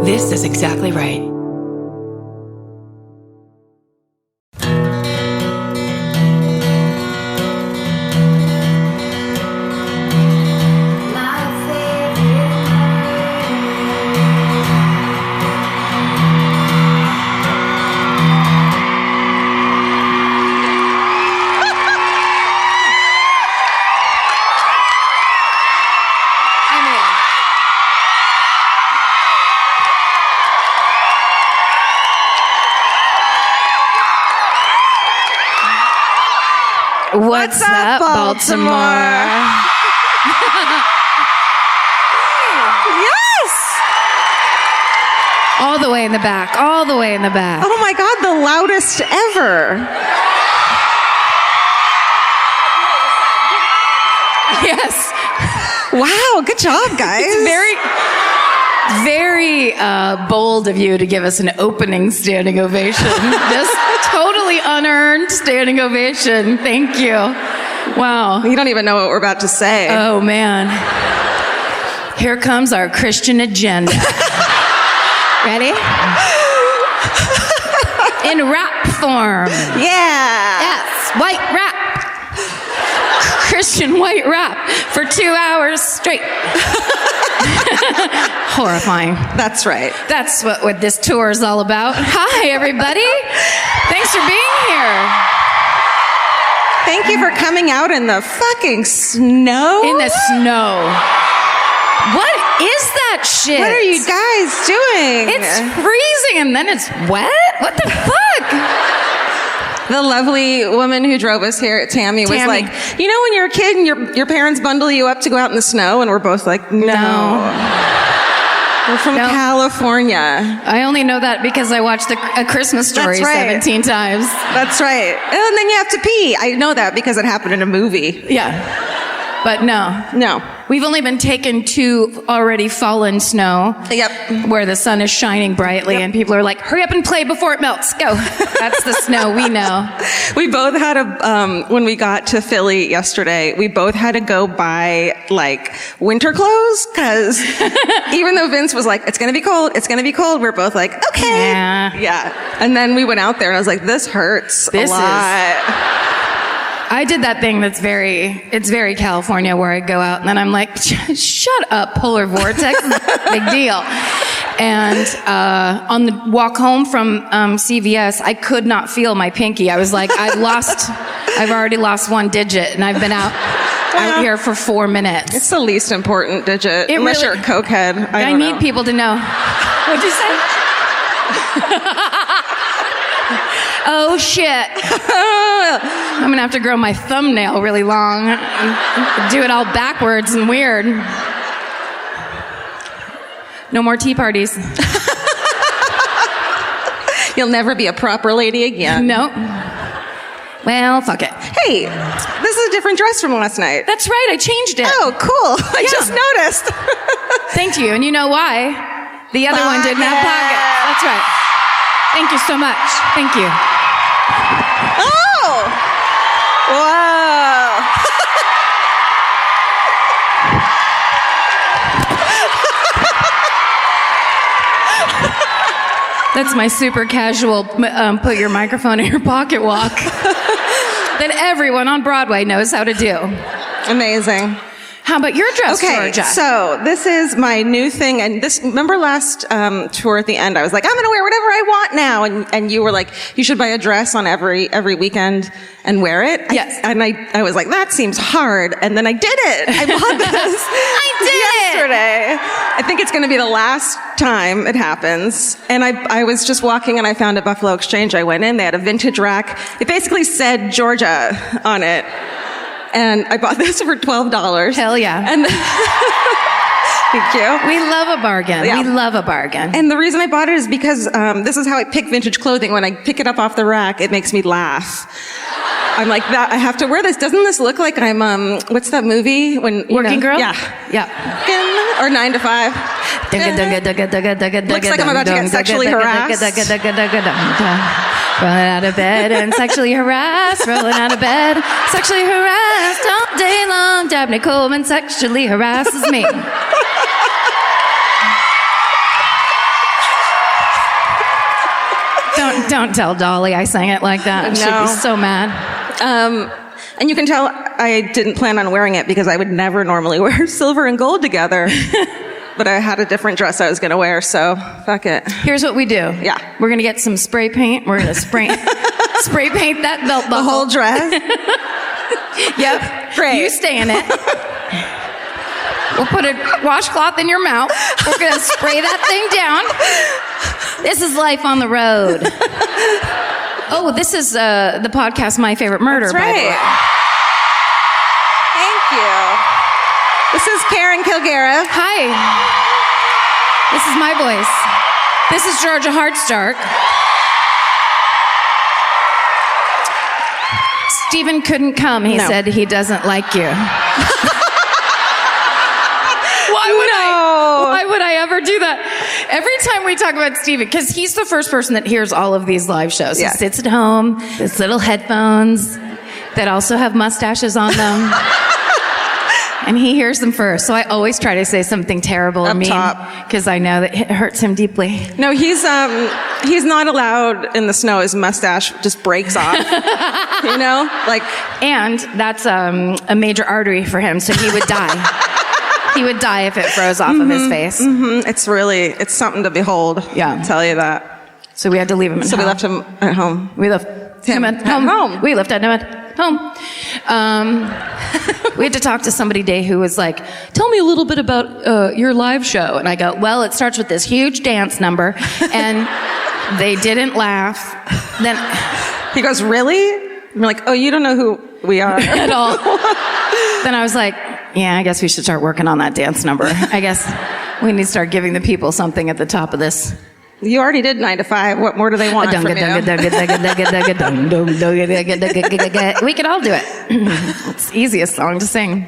This is exactly right. What's up, Baltimore? Yes! All the way in the back, all the way in the back. Oh my God, the loudest ever. Yes. Wow, good job, guys. It's very bold of you to give us an opening standing ovation. Just totally unearned standing ovation. Thank you. Wow. You don't even know what we're about to say. Oh, man. Here comes our Christian agenda. Ready? In rap form. Yeah. Yes, white rap. Christian white rap for 2 hours straight. Horrifying. That's right. That's what this tour is all about. Hi, everybody. Thanks for being here. Thank you for coming out in the fucking snow. In the snow. What is that shit? What are you guys doing? It's freezing and then it's wet? What the fuck? The lovely woman who drove us here, Tammy, was like, you know when you're a kid and your parents bundle you up to go out in the snow? And we're both like, no. We're from California. I only know that because I watched A Christmas Story 17 times. That's right. And then you have to pee. I know that because it happened in a movie. Yeah. But no. We've only been taken to already fallen snow. Yep. Where the sun is shining brightly and people are like, hurry up and play before it melts. Go. That's the snow we know. We both had when we got to Philly yesterday, we both had to go buy like winter clothes because even though Vince was like, it's going to be cold, we're both like, okay. Yeah. And then we went out there and I was like, this hurts a lot. I did that thing it's very California where I go out and then I'm like, shut up, polar vortex, big deal. And on the walk home from CVS, I could not feel my pinky. I was like, I've already lost one digit and I've been out here for 4 minutes. It's the least important digit, unless you're a cokehead. I need people to know. What'd you say? Oh, shit. I'm going to have to grow my thumbnail really long. Do it all backwards and weird. No more tea parties. You'll never be a proper lady again. Nope. Well, fuck it. Hey, this is a different dress from last night. That's right, I changed it. Oh, cool. I just noticed. Thank you. And you know why? The other one didn't have pockets. That's right. Thank you so much. Thank you. Oh! Whoa! That's my super casual put your microphone in your pocket walk that everyone on Broadway knows how to do. Amazing. How about your dress, Georgia? So this is my new thing. And remember last tour at the end, I was like, I'm going to wear whatever I want now. And you were like, you should buy a dress on every weekend and wear it. Yes. I was like, that seems hard. And then I did it. I bought this. I did yesterday. I think it's going to be the last time it happens. And I was just walking and I found a Buffalo Exchange. I went in, they had a vintage rack. It basically said Georgia on it. And I bought this for $12. Hell yeah. And thank you. We love a bargain. Yeah. We love a bargain. And the reason I bought it is because this is how I pick vintage clothing. When I pick it up off the rack, it makes me laugh. I'm like, that I have to wear this. Doesn't this look like I'm what's that movie? Working Girl? Yeah. Or 9 to 5. Looks like I'm about to get sexually harassed. Rolling out of bed and sexually harassed. Rolling out of bed, sexually harassed all day long. Dabney Coleman sexually harasses me. Don't tell Dolly I sang it like that. No. She'd be so mad. And you can tell I didn't plan on wearing it because I would never normally wear silver and gold together. But I had a different dress I was going to wear, so fuck it. Here's what we do. Yeah. We're going to get some spray paint. We're going to spray paint that belt buckle. The whole dress? Yep. Great. You stay in it. We'll put a washcloth in your mouth. We're going to spray that thing down. This is life on the road. Oh, this is the podcast My Favorite Murder, That's right. by the way. Thank you. This is Karen Kilgariff. Hi. This is my voice. This is Georgia Hardstark. Stephen couldn't come. He said he doesn't like you. Why would I ever do that? Every time we talk about Stephen, because he's the first person that hears all of these live shows. Yeah. He sits at home, with little headphones that also have mustaches on them. And he hears them first. So I always try to say something terrible or Up mean top. because I know that it hurts him deeply. No, he's not allowed in the snow. His mustache just breaks off. You know? Like, And that's a major artery for him, so he would die. He would die if it froze off of his face. it's something to behold. Yeah. I'll tell you that. So we had to leave him at So home. we left him at home. We left him at home. We left him at home. We had to talk to somebody today who was like, tell me a little bit about your live show. And I go, well, it starts with this huge dance number. And they didn't laugh. Then He goes, really? I'm like, oh, you don't know who we are. at all. Then I was like, yeah, I guess we should start working on that dance number. I guess we need to start giving the people something at the top of this. You already did 9 to 5. What more do they want from you? We could all do it. It's the easiest song to sing.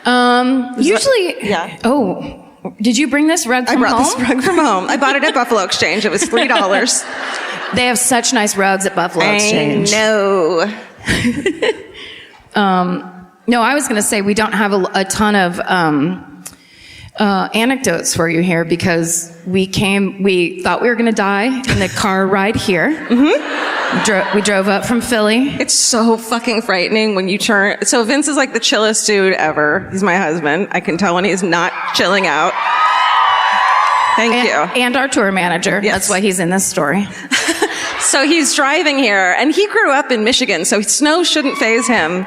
Usually, Yeah. Oh, did you bring this rug from home? I brought this rug from home. I bought it at Buffalo Exchange. It was $3. They have such nice rugs at Buffalo Exchange. I know. No, I was going to say we don't have a ton of anecdotes for you here because we thought we were going to die in the car ride here. Mm-hmm. We drove up from Philly. It's so fucking frightening when you turn. So Vince is like the chillest dude ever. He's my husband. I can tell when he's not chilling out. Thank you. And our tour manager. Yes. That's why he's in this story. So he's driving here, and he grew up in Michigan, so snow shouldn't faze him.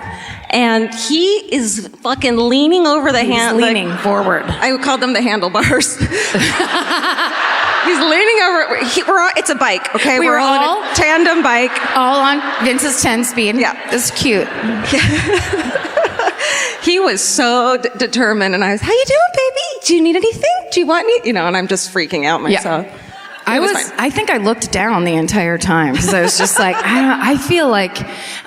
And he is fucking leaning over the hand. He's leaning forward. I called them the handlebars. He's leaning over. It's a bike, okay? We were all all- in a tandem bike. All on Vince's 10-speed. Yeah. It's cute. He was so determined, and I was, how you doing, baby? Do you need anything? Do you want me? You know, and I'm just freaking out myself. Yeah. It was fine. I think I looked down the entire time because I was just like, I feel like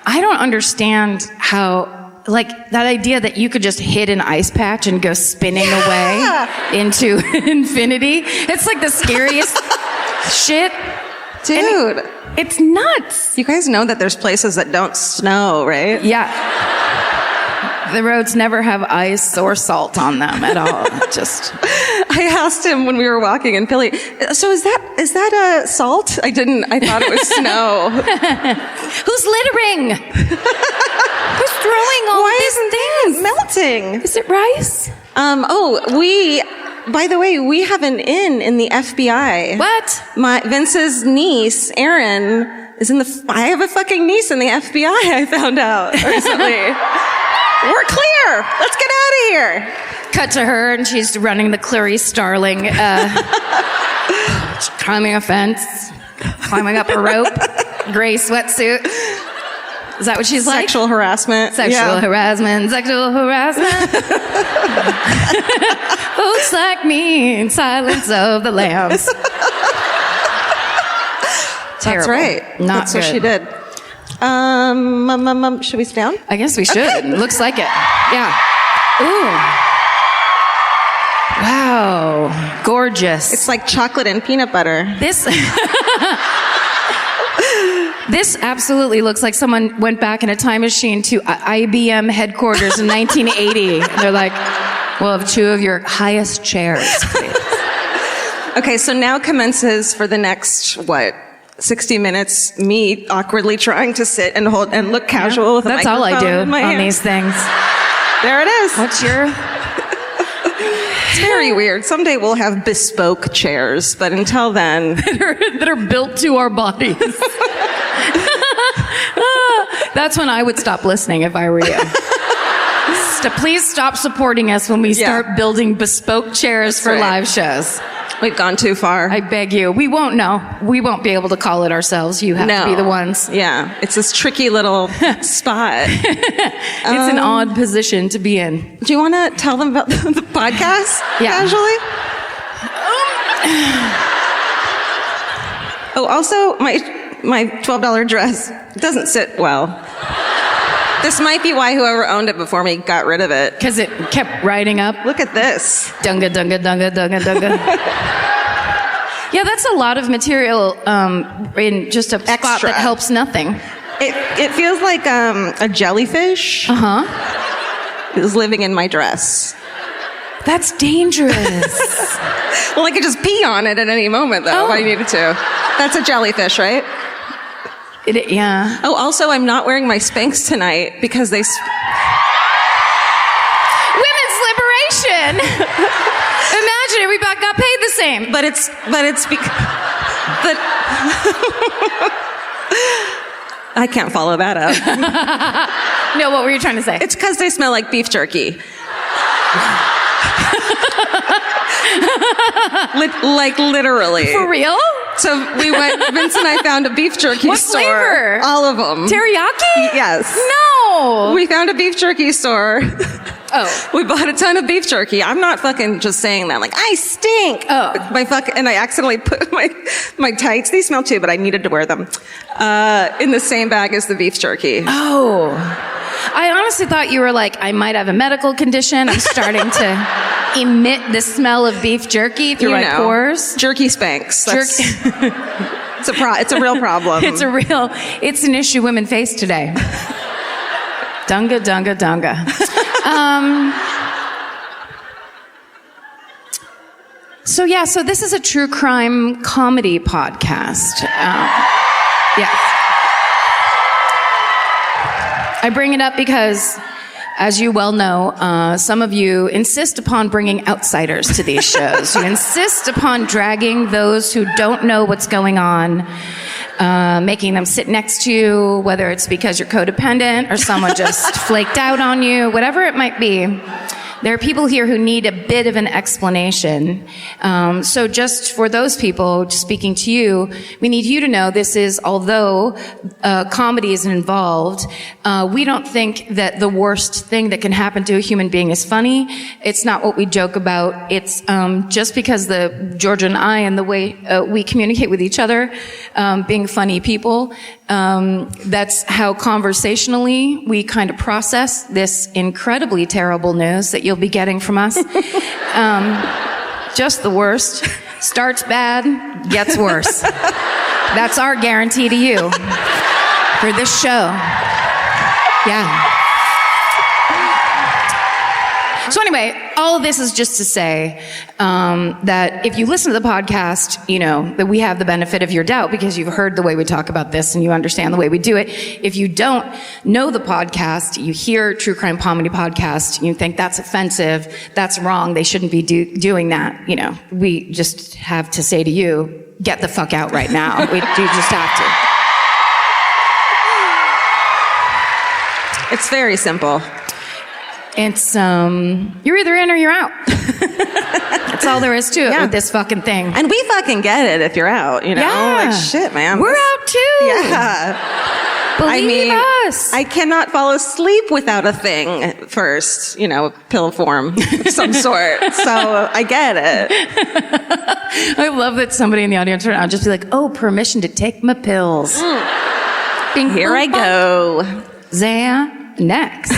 I don't understand how, like, that idea that you could just hit an ice patch and go spinning away into infinity. It's like the scariest shit. Dude. It's nuts. You guys know that there's places that don't snow, right? Yeah. The roads never have ice or salt on them at all. Just. I asked him when we were walking in Philly, so is that salt? I thought it was snow. Who's littering? Who's throwing all these things? Melting. Is it rice? By the way, we have an in the FBI. What? Vince's niece, Erin, is in I have a fucking niece in the FBI, I found out recently. We're clear. Let's get out of here. Cut to her, and she's running the Clarice Starling, climbing a fence, climbing up a rope, gray sweatsuit. Is that what she's like? Sexual harassment. Sexual harassment. Folks like me in Silence of the Lambs. Terrible. That's right. That's what she did. Should we sit down? I guess we should. Okay. Looks like it. Yeah. Ooh. Wow. Gorgeous. It's like chocolate and peanut butter. This absolutely looks like someone went back in a time machine to IBM headquarters in 1980. They're like, we'll have 2 of your highest chairs, please. Okay, so now commences for the next, 60 Minutes, me awkwardly trying to sit and hold and look casual with a That's all I microphone do in my on hand. these things. There it is. What's your... It's very weird. Someday we'll have bespoke chairs, but until then... that are built to our bodies. That's when I would stop listening if I were you. Please stop supporting us when we start building bespoke chairs for live shows. We've gone too far. I beg you. We won't know. We won't be able to call it ourselves. You have to be the ones. Yeah. It's this tricky little spot. It's an odd position to be in. Do you want to tell them about the podcast casually? Also, my $12 dress doesn't sit well. This might be why whoever owned it before me got rid of it. Because it kept riding up. Look at this. Dunga, dunga, dunga, dunga, dunga. Yeah, that's a lot of material in just a spot that helps nothing. It feels like a jellyfish is living in my dress. That's dangerous. Well, I could just pee on it at any moment, though, if I needed to. That's a jellyfish, right? Yeah. Oh, also, I'm not wearing my Spanx tonight because they... Women's liberation! Imagine if we got paid the same. But it's because... I can't follow that up. No, what were you trying to say? It's because they smell like beef jerky. Like literally. For real? So we went, Vince and I found a beef jerky store. What flavor? All of them. Teriyaki? Yes. No. We found a beef jerky store. Oh. We bought a ton of beef jerky. I'm not fucking just saying that. Like, I stink. Oh. And I accidentally put my tights, they smell too, but I needed to wear them, in the same bag as the beef jerky. Oh. I honestly thought you were like, I might have a medical condition. I'm starting to emit the smell of beef jerky through my pores. Jerky Spanx. It's a real problem. It's an issue women face today. Dunga, dunga, dunga. So this is a true crime comedy podcast. Yes. I bring it up because, as you well know, some of you insist upon bringing outsiders to these shows. You insist upon dragging those who don't know what's going on, making them sit next to you, whether it's because you're codependent or someone just flaked out on you, whatever it might be. There are people here who need a bit of an explanation. So just for those people, speaking to you, we need you to know this is, although comedy is involved, we don't think that the worst thing that can happen to a human being is funny. It's not what we joke about. It's just because Georgia and I and the way we communicate with each other, being funny people, that's how conversationally we kind of process this incredibly terrible news that you'll be getting from us. Just the worst. Starts bad, gets worse. That's our guarantee to you for this show. Yeah. So anyway, all of this is just to say that if you listen to the podcast, you know that we have the benefit of your doubt because you've heard the way we talk about this and you understand the way we do it. If you don't know the podcast, you hear True Crime Comedy Podcast, you think that's offensive, that's wrong, they shouldn't be doing that. You know, we just have to say to you, get the fuck out right now. We do just have to. It's very simple. It's, you're either in or you're out. That's all there is to it with this fucking thing. And we fucking get it if you're out, you know? Yeah. Like, shit, man. We're out too. Yeah. Believe us. I cannot fall asleep without a thing first, you know, pill form of some sort. So I get it. I love that somebody in the audience right now just be like, oh, permission to take my pills. Here I go. Zan, next.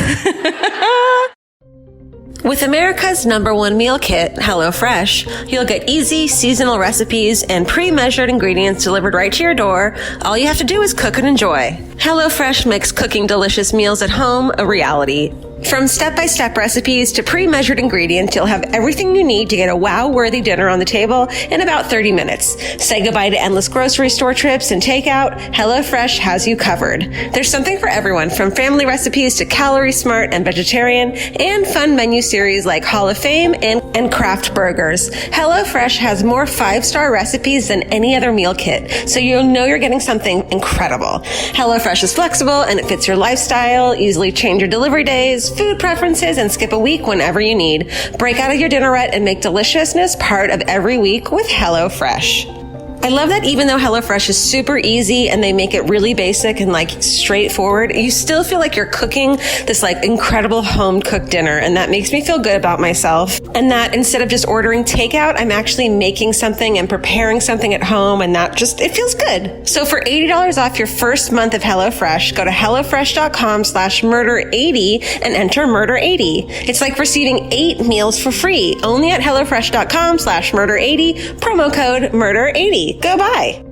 With America's #1 meal kit, HelloFresh, you'll get easy, seasonal recipes and pre-measured ingredients delivered right to your door. All you have to do is cook and enjoy. HelloFresh makes cooking delicious meals at home a reality. From step-by-step recipes to pre-measured ingredients, you'll have everything you need to get a wow-worthy dinner on the table in about 30 minutes. Say goodbye to endless grocery store trips and takeout. HelloFresh has you covered. There's something for everyone, from family recipes to calorie smart and vegetarian, and fun menu series like Hall of Fame and craft burgers. HelloFresh has more 5-star recipes than any other meal kit, so you'll know you're getting something incredible. HelloFresh is flexible and it fits your lifestyle. Easily change your delivery days, food preferences, and skip a week whenever you need. Break out of your dinner rut and make deliciousness part of every week with HelloFresh. I love that even though HelloFresh is super easy and they make it really basic and like straightforward, you still feel like you're cooking this like incredible home cooked dinner. And that makes me feel good about myself. And that instead of just ordering takeout, I'm actually making something and preparing something at home, and that just, it feels good. So for $80 off your first month of HelloFresh, go to HelloFresh.com/murder80 and enter murder80. It's like receiving 8 meals for free only at HelloFresh.com/murder80, promo code murder80. Go buy.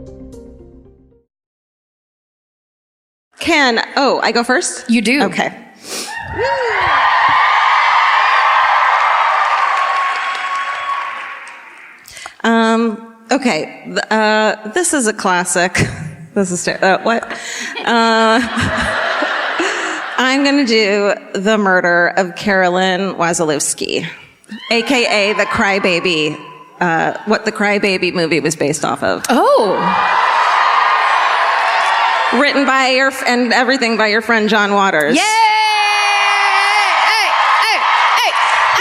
I go first? You do. Okay. This is a classic. This is, what? I'm going to do the murder of Carolyn Wasilewski, aka the Crybaby, what the Crybaby movie was based off of. Oh. Written by and everything by your friend John Waters. Yay! Hey!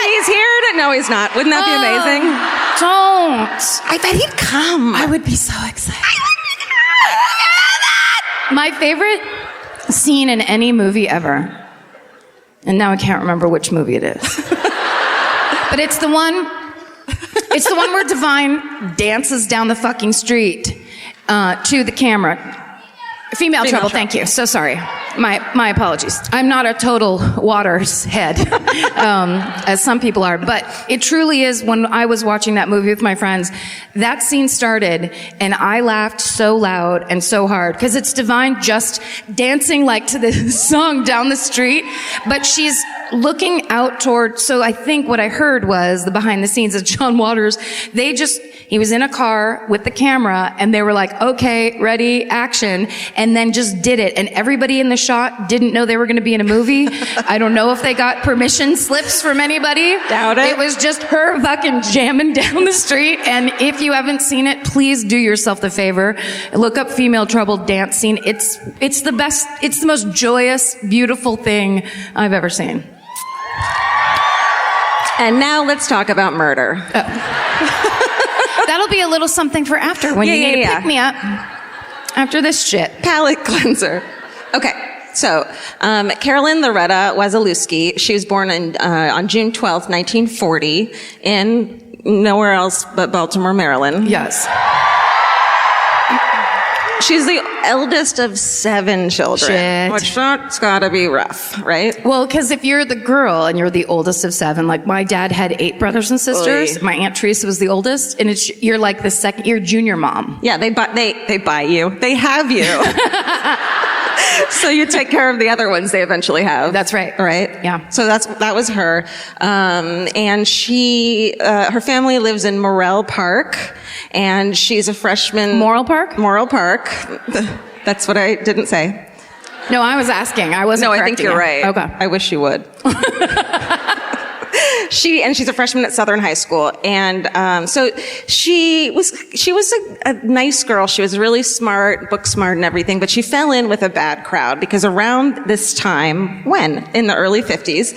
He's here no, he's not. Wouldn't that be amazing? Don't. I bet he'd come. I would be so excited. My favorite scene in any movie ever, and now I can't remember which movie it is, but it's the one where Divine dances down the fucking street to the camera. Female Trouble, thank you. So sorry. My apologies. I'm not a total Waters head, as some people are, but it truly is. When I was watching that movie with my friends, that scene started and I laughed so loud and so hard because it's Divine just dancing like to the song down the street, but she's looking out toward, so I think what I heard was the behind the scenes of John Waters. He was in a car with the camera and they were like, okay, ready, action, and then just did it. And everybody in the shot didn't know they were going to be in a movie. I don't know if they got permission slips from anybody. Doubt it. It was just her fucking jamming down the street. And if you haven't seen it, please do yourself the favor. Look up Female Trouble dance scene. It's the best, it's the most joyous, beautiful thing I've ever seen. And now let's talk about murder. That'll be a little something for after when you need to pick me up after this shit. Palate cleanser. Okay. So, Carolyn Loretta Wasilewski, she was born on June 12th, 1940 in nowhere else but Baltimore, Maryland. Yes. She's the eldest of 7 children. Shit. Which that's gotta be rough, right? Well, because if you're the girl and you're the oldest of 7, like my dad had 8 brothers and sisters. Oy. My Aunt Teresa was the oldest, and you're like the second, you're junior mom. Yeah, they buy you. They have you. So you take care of the other ones they eventually have. That's right. Right? Yeah. So that was her. And she, her family lives in Morrell Park, and she's a freshman. Morrell Park? Morrell Park. That's what I didn't say. No, I was asking. I wasn't correcting I think you're right. Okay. I wish you would. She's a freshman at Southern High School, and so she was a nice girl. She was really smart, book smart, and everything. But she fell in with a bad crowd because around this time, in the early 50s,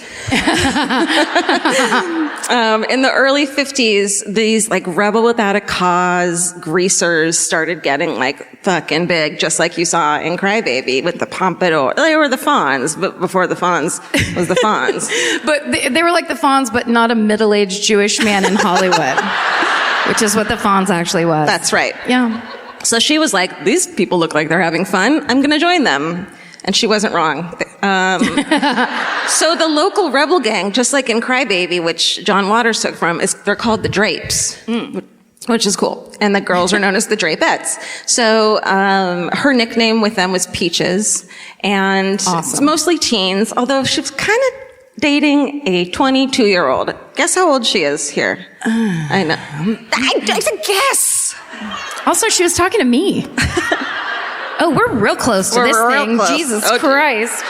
in the early 50s, these like rebel without a cause greasers started getting like fucking big, just like you saw in Crybaby with the pompadour. They were the Fonz, but before the Fonz was the Fonz. But they were like the Fonz, but not a middle-aged Jewish man in Hollywood, which is what the Fonz actually was. That's right. Yeah. So she was like, these people look like they're having fun. I'm going to join them. And she wasn't wrong. So the local rebel gang, just like in Crybaby, which John Waters took from, they're called the Drapes. Which is cool. And the girls are known as the Drapettes. So, her nickname with them was Peaches. And awesome. It's mostly teens, although she was kind of dating a 22-year-old. Guess how old she is here? I know. I said guess. Also, she was talking to me. Oh, we're real close to this thing. Close. Jesus Okay. Christ.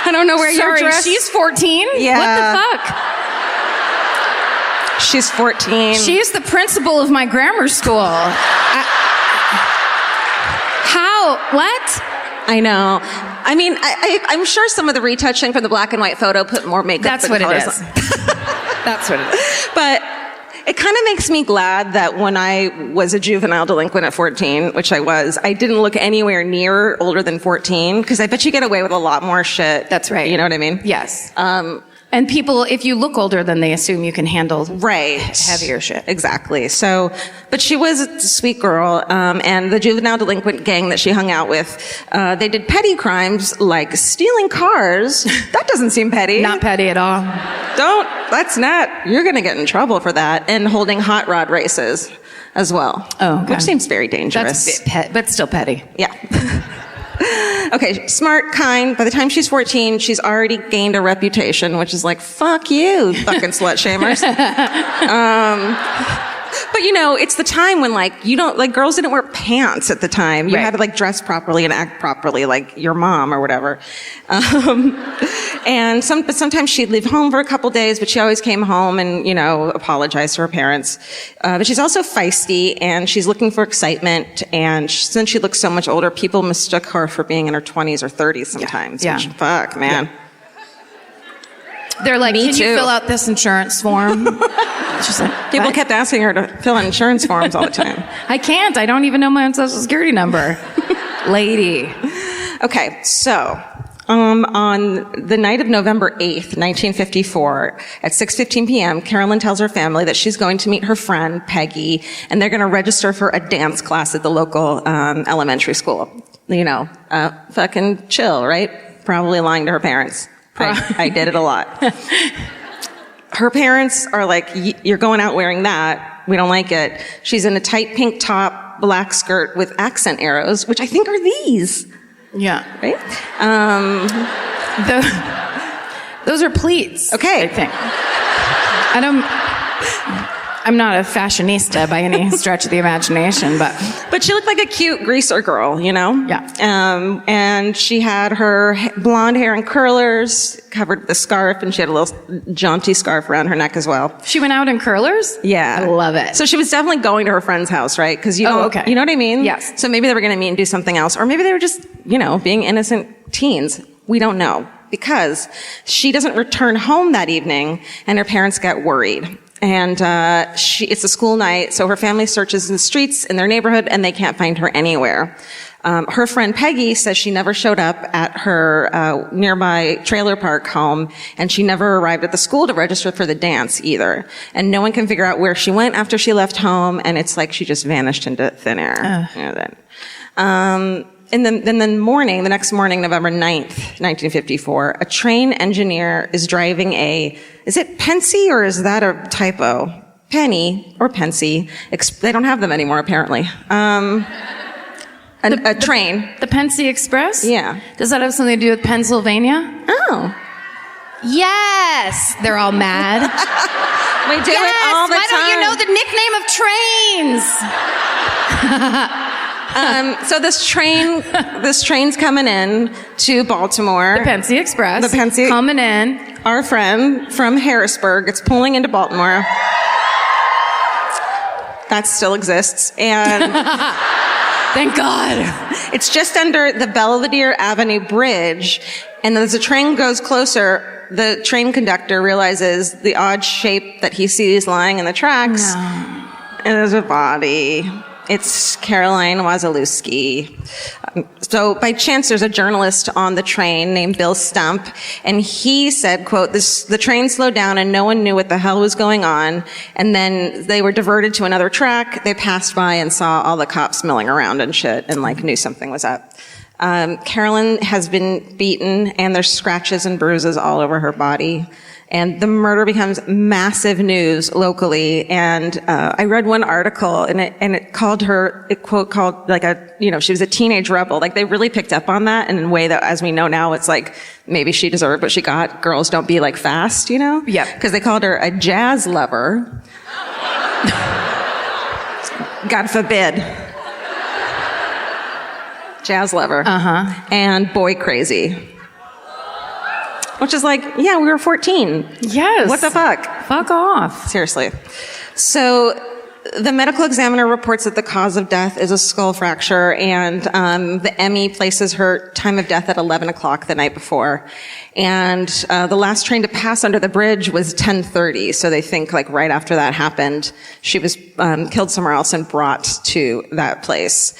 I don't know where your Sorry, dress. she's 14? Yeah. What the fuck? She's 14. She's the principal of my grammar school. How? What? I know. I mean, I'm sure some of the retouching from the black and white photo put more makeup. That's and what it colors is. on. That's what it is. But it kind of makes me glad that when I was a juvenile delinquent at 14, which I was, I didn't look anywhere near older than 14, because I bet you get away with a lot more shit. That's right. You know what I mean? Yes. And people, if you look older, then they assume you can handle heavier shit. Exactly. So, but she was a sweet girl, and the juvenile delinquent gang that she hung out with, they did petty crimes like stealing cars. That doesn't seem petty. Not petty at all. That's not, you're gonna get in trouble for that. And holding hot rod races as well. Oh, okay. Which seems very dangerous. That's a bit but still petty. Yeah. Okay, smart, kind. By the time she's 14, she's already gained a reputation, which is like, fuck you, fucking slut shamers. But you know, it's the time when girls didn't wear pants at the time. You had to dress properly and act properly like your mom or whatever. But sometimes she'd leave home for a couple days, but she always came home and, apologized to her parents. But she's also feisty and she's looking for excitement. And since she looks so much older, people mistook her for being in her 20s or 30s sometimes. Yeah. Which, fuck, man. Yeah. They're like, Me can too. you fill out this insurance form? She's like, People what? kept asking her to fill out insurance forms all the time. I can't. I don't even know my own social security number. Lady. Okay, so on the night of November 8th, 1954, at 6:15 p.m., Carolyn tells her family that she's going to meet her friend, Peggy, and they're going to register for a dance class at the local elementary school. Fucking chill, right? Probably lying to her parents. I did it a lot. Her parents are like, you're going out wearing that. We don't like it. She's in a tight pink top, black skirt with accent arrows, which I think are these. Yeah. Right? Those are pleats. Okay. I think. I'm not a fashionista by any stretch of the imagination, but she looked like a cute greaser girl, Yeah. And she had her blonde hair in curlers, covered with a scarf, and she had a little jaunty scarf around her neck as well. She went out in curlers? Yeah. I love it. So she was definitely going to her friend's house, right? Because okay. You know what I mean? Yes. So maybe they were going to meet and do something else, or maybe they were just, being innocent teens. We don't know, because she doesn't return home that evening, and her parents get worried. And it's a school night, so her family searches in the streets in their neighborhood, and they can't find her anywhere. Her friend Peggy says she never showed up at her nearby trailer park home, and she never arrived at the school to register for the dance either. And no one can figure out where she went after she left home, and it's like she just vanished into thin air. And then the next morning, November 9th, 1954, a train engineer is driving is it Pensy or is that a typo? Penny or Pensy. They don't have them anymore, apparently. A train. The Pensy Express? Yeah. Does that have something to do with Pennsylvania? Oh. Yes! They're all mad. We do it all the Why time. don't you know the nickname of trains? So this train's coming in to Baltimore. The Pensy Express. The Pensy. Coming in. Our friend from Harrisburg, it's pulling into Baltimore. That still exists. And Thank God. it's just under the Belvedere Avenue Bridge. And as the train goes closer, the train conductor realizes the odd shape that he sees lying in the tracks. No. And there's a body. It's Caroline Wasilewski. So by chance, there's a journalist on the train named Bill Stump, and he said, quote, the train slowed down and no one knew what the hell was going on. And then they were diverted to another track. They passed by and saw all the cops milling around and shit and knew something was up. Carolyn has been beaten and there's scratches and bruises all over her body. And the murder becomes massive news locally. And I read one article, and it called her, called like she was a teenage rebel. Like, they really picked up on that in a way that, as we know now, it's like, maybe she deserved what she got. Girls don't be like fast, Yeah. Because they called her a jazz lover. God forbid. Jazz lover. And boy crazy. Which is like, yeah, we were 14. Yes. What the fuck? Fuck off. Seriously. So the medical examiner reports that the cause of death is a skull fracture, and the ME places her time of death at 11 o'clock the night before. And the last train to pass under the bridge was 10:30, so they think like right after that happened, she was killed somewhere else and brought to that place.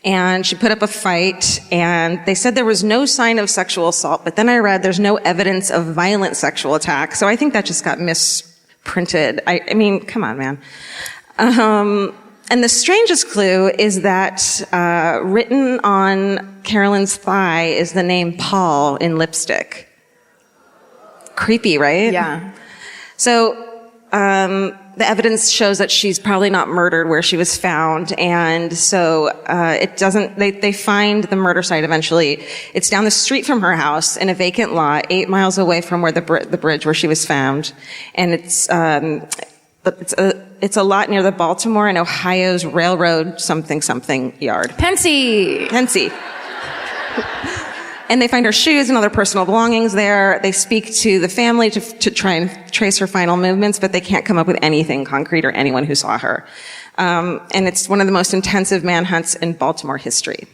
And she put up a fight, and they said there was no sign of sexual assault, but then I read there's no evidence of violent sexual attack, so I think that just got misprinted. I mean, come on, man. And the strangest clue is that written on Carolyn's thigh is the name Paul in lipstick. Creepy, right? Yeah. So the evidence shows that she's probably not murdered where she was found, and so it doesn't. They find the murder site eventually. It's down the street from her house in a vacant lot, 8 miles away from where the bridge where she was found, and it's a lot near the Baltimore and Ohio's railroad something yard. Pensy. And they find her shoes and other personal belongings there. They speak to the family to try and trace her final movements, but they can't come up with anything concrete or anyone who saw her. And it's one of the most intensive manhunts in Baltimore history.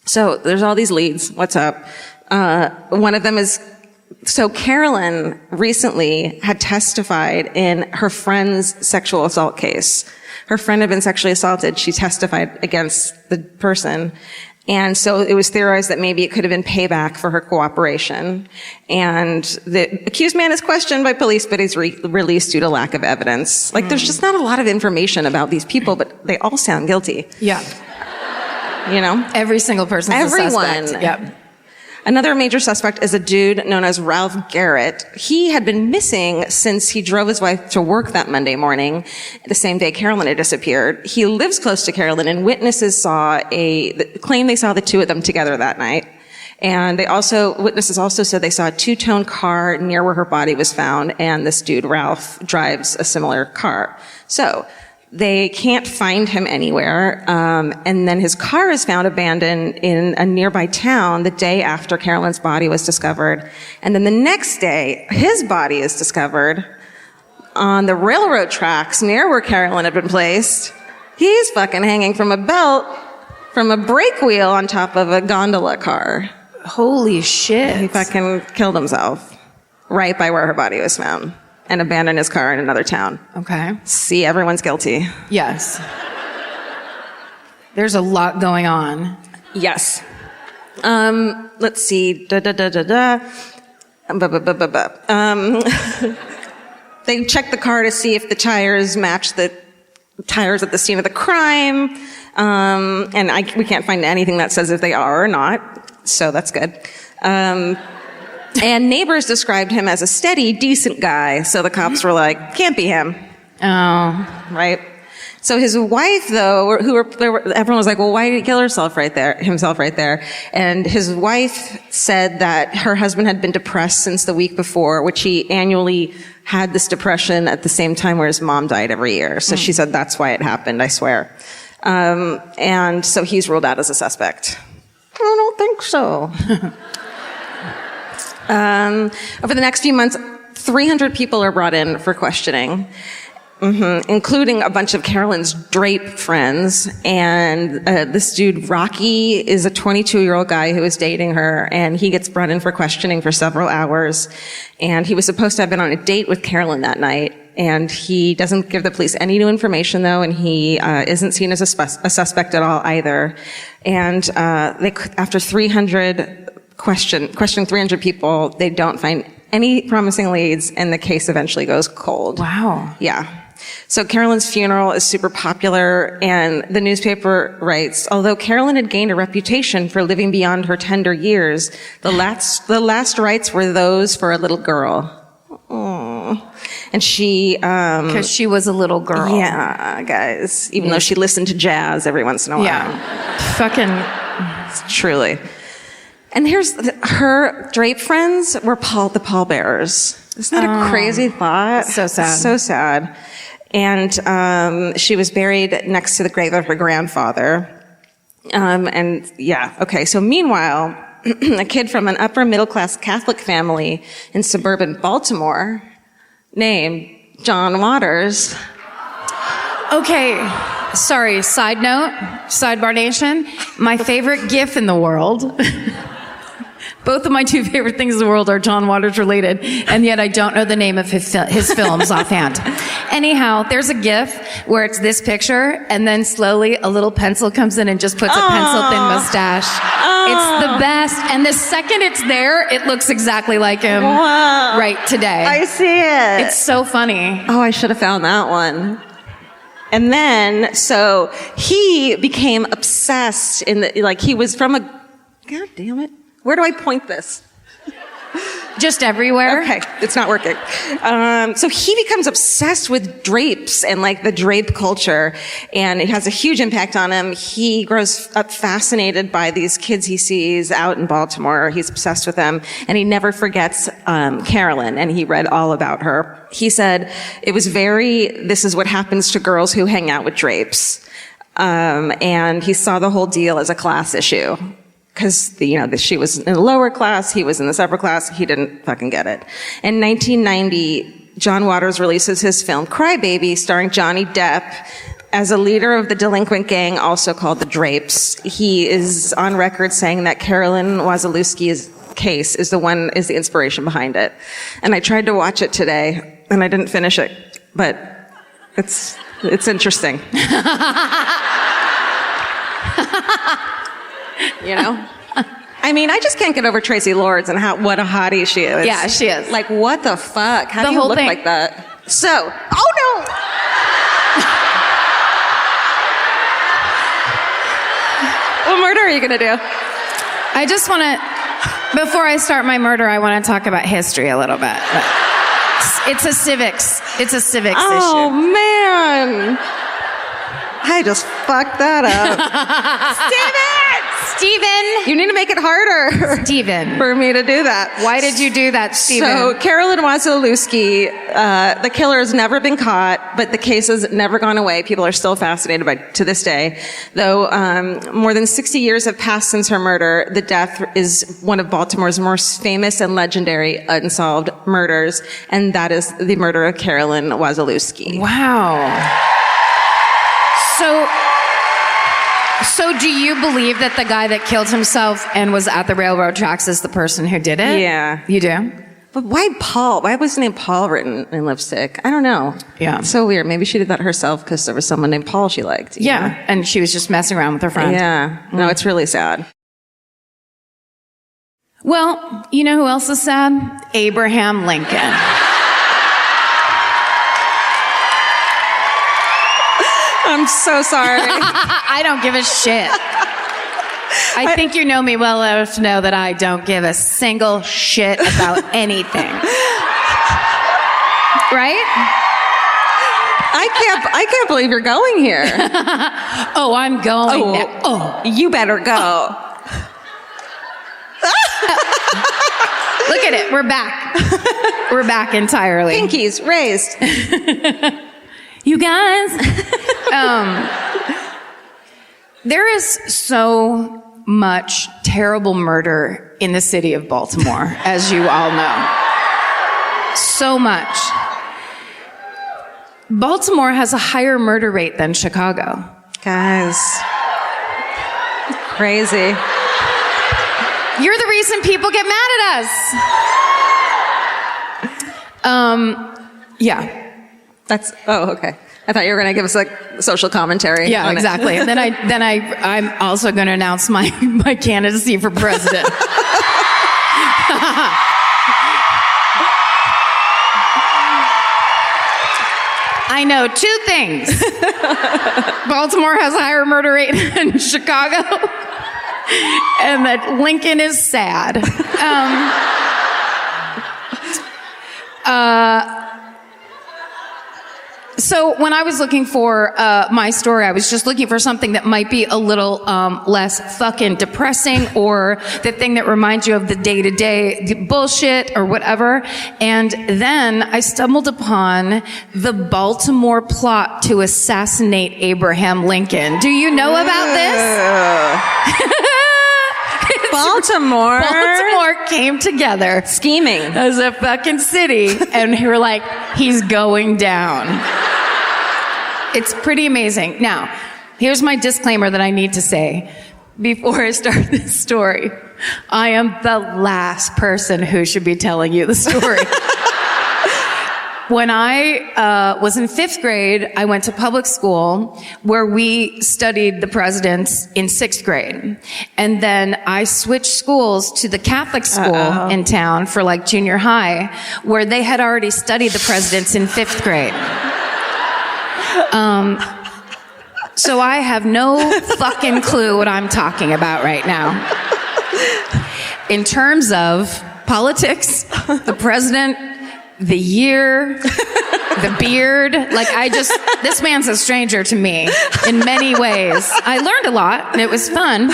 So there's all these leads. What's up? One of them is, so Carolyn recently had testified in her friend's sexual assault case. Her friend had been sexually assaulted. She testified against the person. And so it was theorized that maybe it could have been payback for her cooperation. And the accused man is questioned by police, but he's released due to lack of evidence. Like, there's just not a lot of information about these people, but they all sound guilty. Yeah. Every single person's Everyone. a suspect. Yep. Another major suspect is a dude known as Ralph Garrett. He had been missing since he drove his wife to work that Monday morning, the same day Carolyn had disappeared. He lives close to Carolyn, and witnesses claim they saw the two of them together that night. And witnesses also said they saw a two-tone car near where her body was found, and this dude, Ralph, drives a similar car. So they can't find him anywhere, and then his car is found abandoned in a nearby town the day after Carolyn's body was discovered. And then the next day, his body is discovered on the railroad tracks near where Carolyn had been placed. He's fucking hanging from a belt from a brake wheel on top of a gondola car. Holy shit. He fucking killed himself right by where her body was found and abandoned his car in another town. Okay. See, everyone's guilty. Yes. There's a lot going on. Yes. Let's see. They check the car to see if the tires match the tires at the scene of the crime. And we can't find anything that says if they are or not. So that's good. And neighbors described him as a steady, decent guy. So the cops were like, can't be him. Oh. Right? So his wife, though, everyone was like, well, why did he kill himself right there? And his wife said that her husband had been depressed since the week before, which he annually had this depression at the same time where his mom died every year. So she said that's why it happened, I swear. And so he's ruled out as a suspect. I don't think so. Over the next few months, 300 people are brought in for questioning, including a bunch of Carolyn's drape friends. And this dude, Rocky, is a 22-year-old guy who was dating her, and he gets brought in for questioning for several hours. And he was supposed to have been on a date with Carolyn that night. And he doesn't give the police any new information, though, and he isn't seen as a suspect at all either. And after questioning 300 people, they don't find any promising leads, and the case eventually goes cold. Wow. Yeah. So Carolyn's funeral is super popular, and the newspaper writes, although Carolyn had gained a reputation for living beyond her tender years, the last rites were those for a little girl. Oh. And she, Because she was a little girl. yeah, guys, even though she listened to jazz every once in a while. Yeah. Fucking. Truly. And here's her drape friends were the pallbearers. Isn't that a crazy thought? So sad. So sad. And she was buried next to the grave of her grandfather. And yeah, okay. So meanwhile, a kid from an upper middle class Catholic family in suburban Baltimore named John Waters. Okay. Sorry. Side note, Sidebar Nation. My favorite GIF in the world. Both of my two favorite things in the world are John Waters related, and yet I don't know the name of his films offhand. Anyhow, there's a GIF where it's this picture, and then slowly a little pencil comes in and just puts a pencil-thin mustache. It's the best. And the second it's there, it looks exactly like him right today. I see it. It's so funny. Oh, I should have found that one. And then, so he became obsessed he was from God damn it. Where do I point this? Just everywhere. Okay, it's not working. So he becomes obsessed with drapes and the drape culture, and it has a huge impact on him. He grows up fascinated by these kids he sees out in Baltimore. He's obsessed with them, and he never forgets Carolyn, and he read all about her. He said it was this is what happens to girls who hang out with drapes. And he saw the whole deal as a class issue. Because, she was in the lower class, he was in the upper class, he didn't fucking get it. In 1990, John Waters releases his film Crybaby, starring Johnny Depp as a leader of the delinquent gang, also called the Drapes. He is on record saying that Carolyn Wasilewski's case is the inspiration behind it. And I tried to watch it today, and I didn't finish it, but it's interesting. I mean, I just can't get over Tracy Lords and what a hottie she is. Yeah, she is. What the fuck? How do you look like that? So, oh no! What murder are you gonna do? I just want to, before I start my murder, I want to talk about history a little bit. It's a civics issue. Oh man! I just fucked that up. Steven! You need to make it harder. Steven. For me to do that. Why did you do that, Steven? So, Carolyn Wasilewski, the killer has never been caught, but the case has never gone away. People are still fascinated by it to this day. Though, more than 60 years have passed since her murder, the death is one of Baltimore's most famous and legendary unsolved murders, and that is the murder of Carolyn Wasilewski. Wow. So do you believe that the guy that killed himself and was at the railroad tracks is the person who did it? Yeah. You do? But why Paul? Why was the name Paul written in lipstick? I don't know. Yeah. It's so weird. Maybe she did that herself because there was someone named Paul she liked. Yeah. know? And she was just messing around with her friend. Yeah. No, it's really sad. Well, you know who else is sad? Abraham Lincoln. I'm so sorry. I don't give a shit. I think you know me well enough to know that I don't give a single shit about anything. Right? I can't believe you're going here. Oh, I'm going now. Oh, you better go. Look at it. We're back. We're back entirely. Pinkies raised. You guys. There is so much terrible murder in the city of Baltimore, as you all know. So much. Baltimore has a higher murder rate than Chicago. Guys. Crazy. You're the reason people get mad at us. Yeah. Okay. I thought you were going to give us social commentary. Yeah, exactly. And then I'm also going to announce my candidacy for president. I know two things. Baltimore has a higher murder rate than Chicago, and that Lincoln is sad. So when I was looking for my story, I was just looking for something that might be a little less fucking depressing, or the thing that reminds you of the day-to-day bullshit or whatever. And then I stumbled upon the Baltimore plot to assassinate Abraham Lincoln. Do you know about this? Baltimore came together. Scheming. As a fucking city. And we were like, he's going down. It's pretty amazing. Now, here's my disclaimer that I need to say before I start this story. I am the last person who should be telling you the story. When I was in 5th grade, I went to public school where we studied the presidents in 6th grade. And then I switched schools to the Catholic school in town for like junior high, where they had already studied the presidents in 5th grade. So I have no fucking clue what I'm talking about right now. In terms of politics, the president, the year, the beard, like this man's a stranger to me in many ways. I learned a lot and it was fun,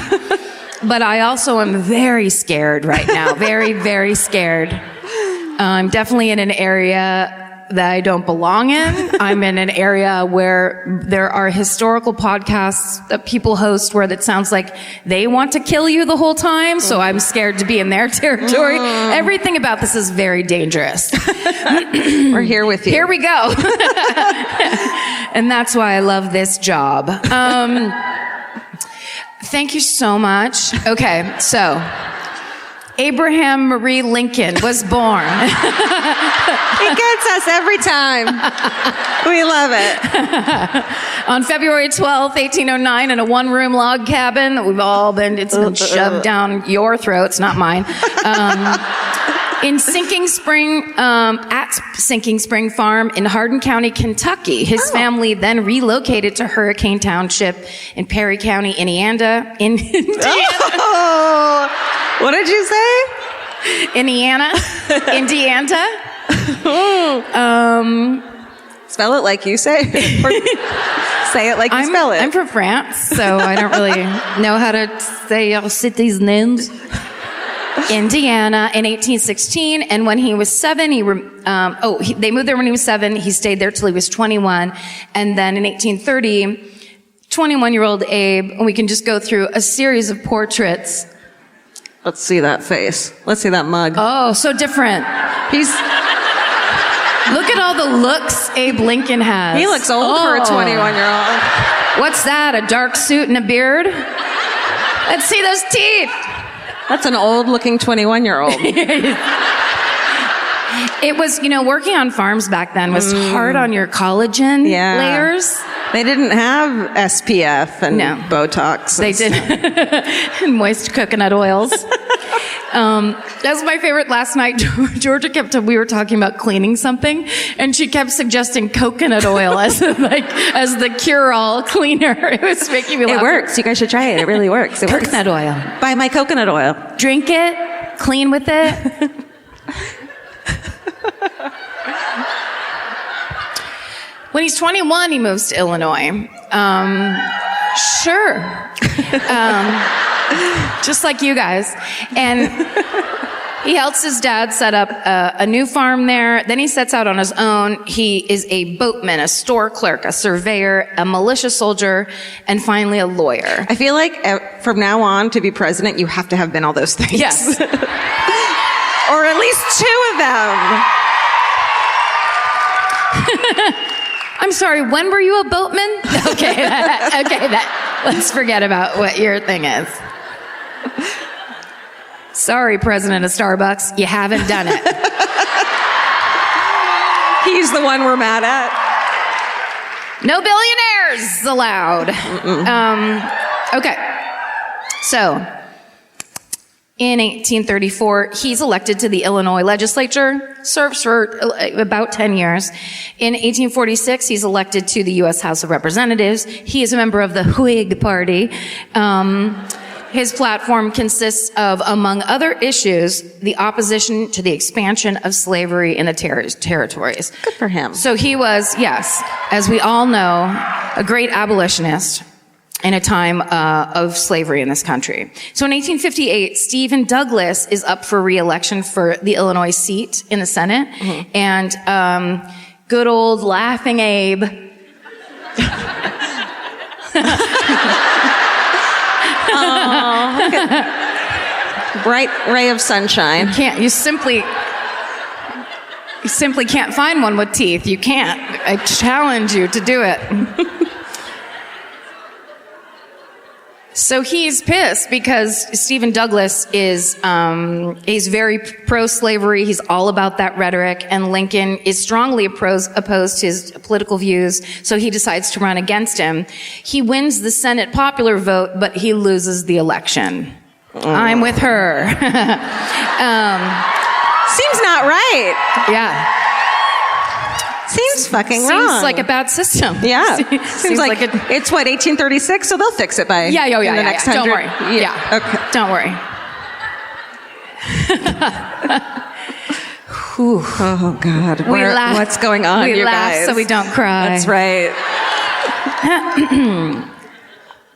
but I also am very scared right now. Very, very scared. I'm definitely in an area that I don't belong in. I'm in an area where there are historical podcasts that people host where it sounds like they want to kill you the whole time. So I'm scared to be in their territory. Everything about this is very dangerous. We're here with you. Here we go. And that's why I love this job. Thank you so much. Okay, so Abraham Marie Lincoln was born. He gets us every time. We love it. On February 12th, 1809, in a one-room log cabin that it's been shoved down your throats, not mine. In Sinking Spring, at Sinking Spring Farm in Hardin County, Kentucky. His family then relocated to Hurricane Township in Perry County, Indiana. What did you say? Indiana. Spell it like you say. Or say it like you spell it. I'm from France, so I don't really know how to say your city's names. Indiana in 1816, and when he was 7, they moved there when he was 7. He stayed there till he was 21, and then in 1830, 21-year-old Abe. And we can just go through a series of portraits. Let's see that face. Let's see that mug. Oh, so different. Look at all the looks Abe Lincoln has. He looks old for a 21-year-old. What's that? A dark suit and a beard? Let's see those teeth. That's an old-looking 21-year-old. It was, working on farms back then was hard on your collagen layers. They didn't have SPF and Botox. They did. And moist coconut oils. That was my favorite last night. Georgia we were talking about cleaning something, and she kept suggesting coconut oil as the cure-all cleaner. It was making me laugh. It works. You guys should try it. It really works. Coconut oil. Buy my coconut oil. Drink it. Clean with it. When he's 21, he moves to Illinois. Sure. Just like you guys. And he helps his dad set up a new farm there. Then he sets out on his own. He is a boatman, a store clerk, a surveyor, a militia soldier, and finally a lawyer. I feel like from now on, to be president, you have to have been all those things. Yes. Or at least 2 of them. I'm sorry, when were you a boatman? Okay, let's forget about what your thing is. Sorry, President of Starbucks, you haven't done it. He's the one we're mad at. No billionaires allowed. Okay, so in 1834, he's elected to the Illinois legislature, serves for about 10 years. In 1846, he's elected to the U.S. House of Representatives. He is a member of the Whig Party. his platform consists of, among other issues, the opposition to the expansion of slavery in the territories. Good for him. So he was, yes, as we all know, a great abolitionist in a time of slavery in this country. So in 1858, Stephen Douglas is up for re-election for the Illinois seat in the Senate. Mm-hmm. And good old laughing Abe. Bright ray of sunshine. You simply can't find one with teeth. You can't. I challenge you to do it. So he's pissed because Stephen Douglas is, he's very pro-slavery. He's all about that rhetoric, and Lincoln is strongly opposed to his political views. So he decides to run against him. He wins the Senate popular vote, but he loses the election. I'm with her. Seems not right. Yeah. Seems fucking wrong. Seems like a bad system. Yeah. Seems like it's what, 1836, so they'll fix it by in the next 100. Don't worry. Yeah. Okay. Don't worry. Oh God. What's going on, you guys? We laugh so we don't cry. That's right.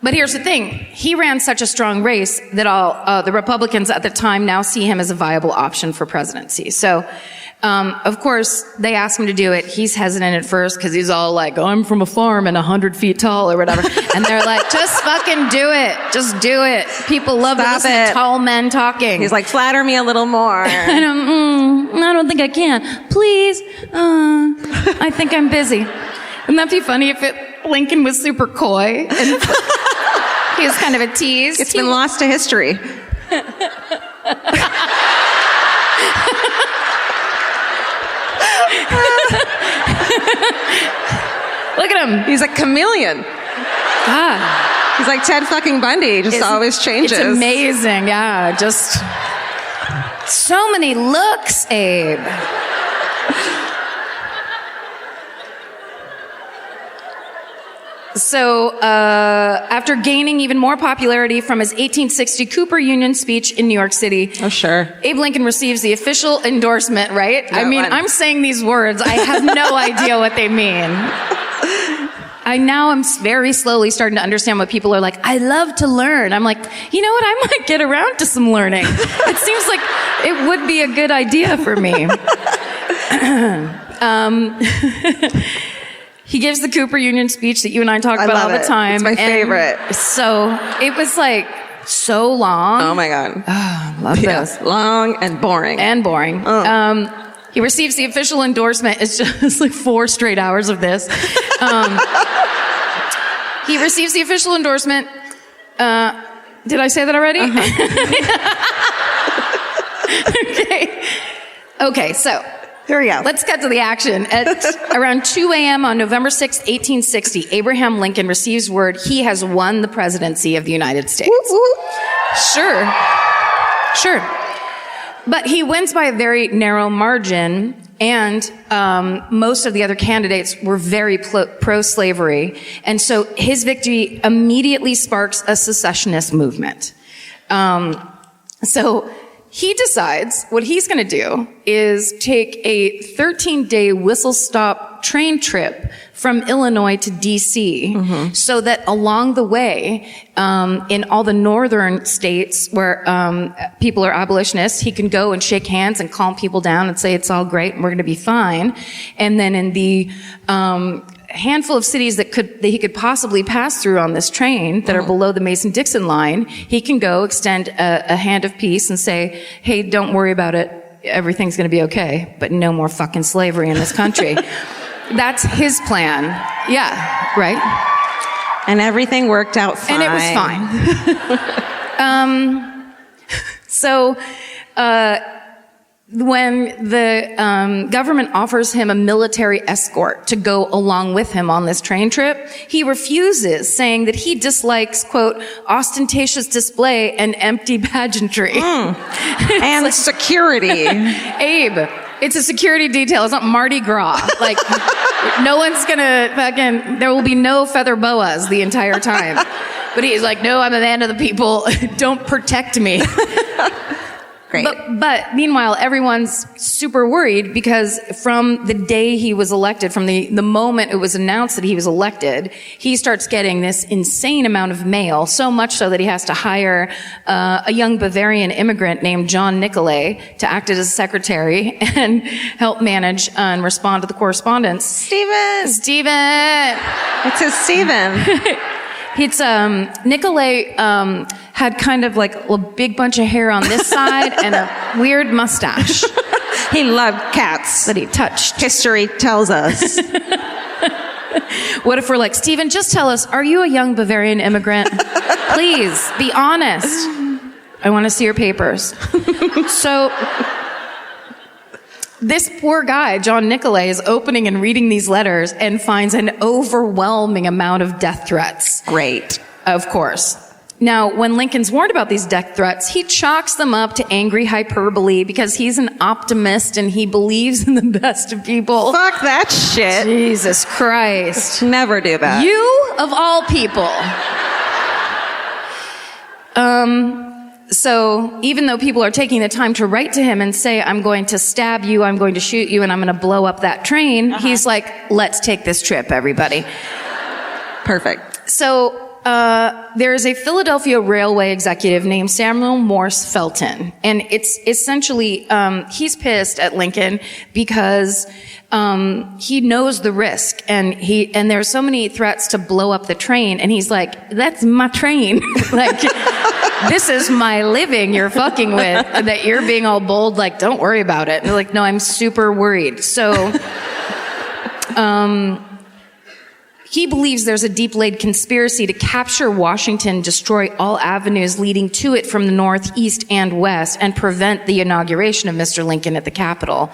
But here's the thing. He ran such a strong race that all the Republicans at the time now see him as a viable option for presidency. So, of course, they ask him to do it. He's hesitant at first because he's all like, oh, I'm from a farm and 100 feet tall or whatever. And they're like, just fucking do it. Just do it. People love to listen to tall men talking. He's like, flatter me a little more. I don't think I can. Please. I think I'm busy. Wouldn't that be funny if Lincoln was super coy and he was kind of a tease? It's been lost to history. Look at him. He's a chameleon. God. He's like Ted fucking Bundy. Just always changes. It's amazing. Yeah. Just so many looks, Abe. So, after gaining even more popularity from his 1860 Cooper Union speech in New York City, oh sure, Abe Lincoln receives the official endorsement, right? That I mean, one. I'm saying these words. I have no idea what they mean. I'm very slowly starting to understand what people are like. I love to learn. I'm like, you know what? I might get around to some learning. It seems like it would be a good idea for me. He gives the Cooper Union speech that you and I talk about all the time. It's my favorite. So it was like so long. Oh my God. Oh, love this. Long and boring. He receives the official endorsement. It's just like 4 straight hours of this. He receives the official endorsement. Did I say that already? Okay, so here we go. Let's cut to the action. At around 2 a.m. on November 6, 1860, Abraham Lincoln receives word he has won the presidency of the United States. Woo, woo. Sure. But he wins by a very narrow margin, and most of the other candidates were very pro-slavery. And so his victory immediately sparks a secessionist movement. So he decides what he's going to do is take a 13-day whistle-stop train trip from Illinois to D.C. So that along the way, in all the northern states where people are abolitionists, he can go and shake hands and calm people down and say it's all great and we're going to be fine. And then in the handful of cities that he could possibly pass through on this train that are below the Mason-Dixon line, he can go extend a hand of peace and say, hey, don't worry about it. Everything's going to be okay, but no more fucking slavery in this country. That's his plan. Yeah, right? And everything worked out fine. And it was fine. So, when the government offers him a military escort to go along with him on this train trip, he refuses, saying that he dislikes, quote, ostentatious display and empty pageantry. And security. Abe, it's a security detail. It's not Mardi Gras. Like, no one's gonna there will be no feather boas the entire time. But he's like, no, I'm a man of the people. Don't protect me. Great. But meanwhile, everyone's super worried because from the day he was elected, from the moment it was announced that he was elected, he starts getting this insane amount of mail, so much so that he has to hire a young Bavarian immigrant named John Nicolay to act as his secretary and help manage and respond to the correspondence. Steven! It's his Steven. It's, Nicolay, had kind of like a big bunch of hair on this side and a weird mustache. He loved cats. That he touched. History tells us. What if we're like, Steven, just tell us, are you a young Bavarian immigrant? Please, be honest. I want to see your papers. So, this poor guy, John Nicolay, is opening and reading these letters and finds an overwhelming amount of death threats. Great. Of course. Now, when Lincoln's warned about these death threats, he chalks them up to angry hyperbole because he's an optimist and he believes in the best of people. Fuck that shit. Jesus Christ. Never do that. You, of all people. So even though people are taking the time to write to him and say, I'm going to stab you, I'm going to shoot you, and I'm going to blow up that train, he's like, let's take this trip, everybody. Perfect. So there is a Philadelphia railway executive named Samuel Morse Felton, and it's essentially he's pissed at Lincoln because he knows the risk, and there's so many threats to blow up the train, and he's like, that's my train. Like, this is my living you're fucking with, and that you're being all bold, like, don't worry about it. And they're like, no, I'm super worried. So he believes there's a deep-laid conspiracy to capture Washington, destroy all avenues leading to it from the north, east, and west, and prevent the inauguration of Mr. Lincoln at the Capitol.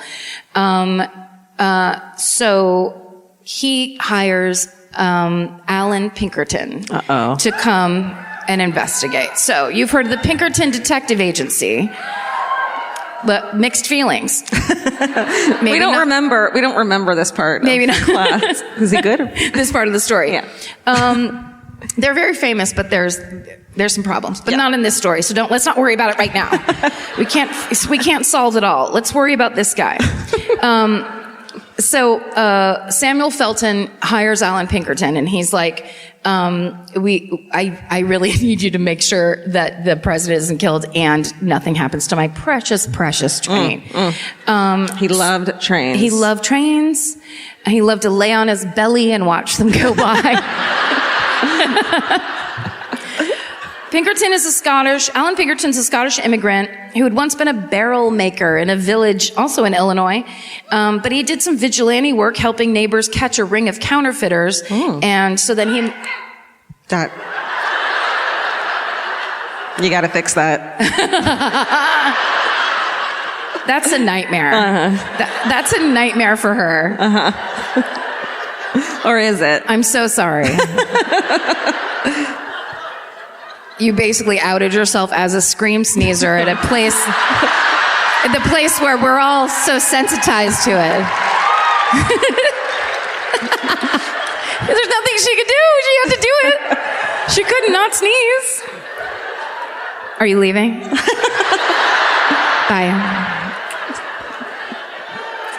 So he hires Alan Pinkerton to come and investigate. So you've heard of the Pinkerton Detective Agency. But mixed feelings. We don't remember this part. Maybe not. Class. Is he good? This part of the story. Yeah. They're very famous, but there's some problems, but not in this story. So let's not worry about it right now. We can't solve it all. Let's worry about this guy. So Samuel Felton hires Alan Pinkerton, and he's like, I really need you to make sure that the president isn't killed and nothing happens to my precious, precious train. He loved trains. He loved trains. And he loved to lay on his belly and watch them go by. Alan Pinkerton's a Scottish immigrant who had once been a barrel maker in a village, also in Illinois. But he did some vigilante work helping neighbors catch a ring of counterfeiters. And so then he... You gotta fix that. That's a nightmare. That's a nightmare for her. Or is it? I'm so sorry. You basically outed yourself as a scream sneezer at the place where we're all so sensitized to it. There's nothing she could do. She had to do it. She could not sneeze. Are you leaving? Bye.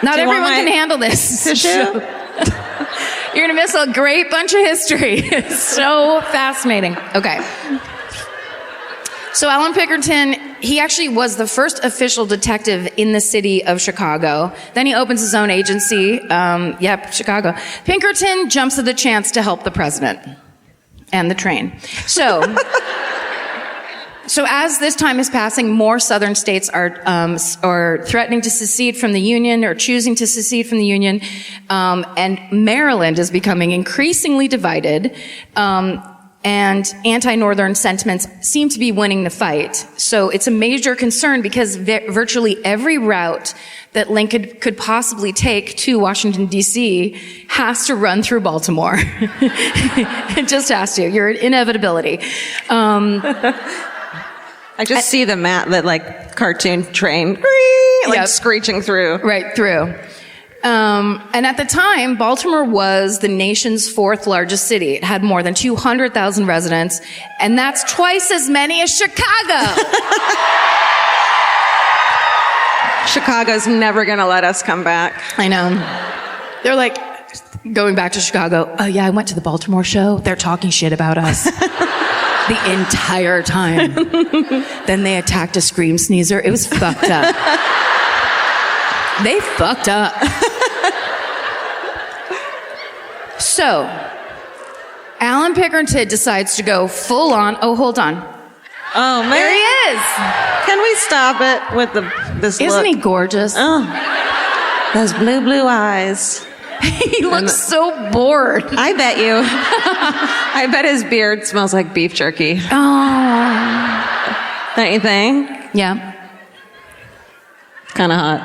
Not everyone can handle this. Tissue? You're going to miss a great bunch of history. It's so fascinating. Okay. So Alan Pinkerton, he actually was the first official detective in the city of Chicago. Then he opens his own agency. Chicago. Pinkerton jumps at the chance to help the president and the train. So as this time is passing, more southern states are threatening to secede from the Union or choosing to secede from the Union. And Maryland is becoming increasingly divided. And anti-Northern sentiments seem to be winning the fight. So it's a major concern because virtually every route that Lincoln could possibly take to Washington, D.C. has to run through Baltimore. It just has to. You're an inevitability. I just see that cartoon train, screeching through. Right through. And at the time, Baltimore was the nation's fourth largest city. It had more than 200,000 residents, and that's twice as many as Chicago. Chicago's never going to let us come back. I know. They're like, going back to Chicago, oh yeah, I went to the Baltimore show. They're talking shit about us. The entire time. Then they attacked a scream sneezer. It was fucked up. They fucked up. So, Alan Pinkerton decides to go full on. Oh, hold on. Oh, man. There he is. Can we stop it with this look? Isn't he gorgeous? Oh, those blue eyes. He looks so bored. I bet you. I bet his beard smells like beef jerky. Oh. Don't you think? Yeah. Kind of hot.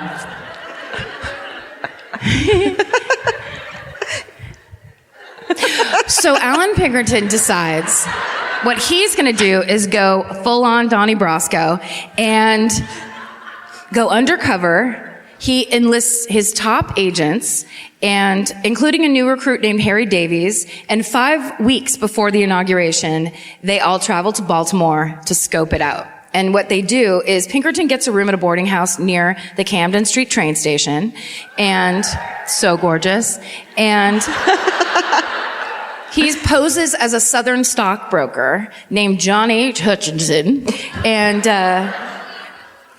So Alan Pinkerton decides what he's going to do is go full on Donnie Brasco and go undercover. He enlists his top agents, and including a new recruit named Harry Davies, and 5 weeks before the inauguration, they all travel to Baltimore to scope it out. And what they do is Pinkerton gets a room at a boarding house near the Camden Street train station, and so gorgeous, and he poses as a Southern stockbroker named John H. Hutchinson, and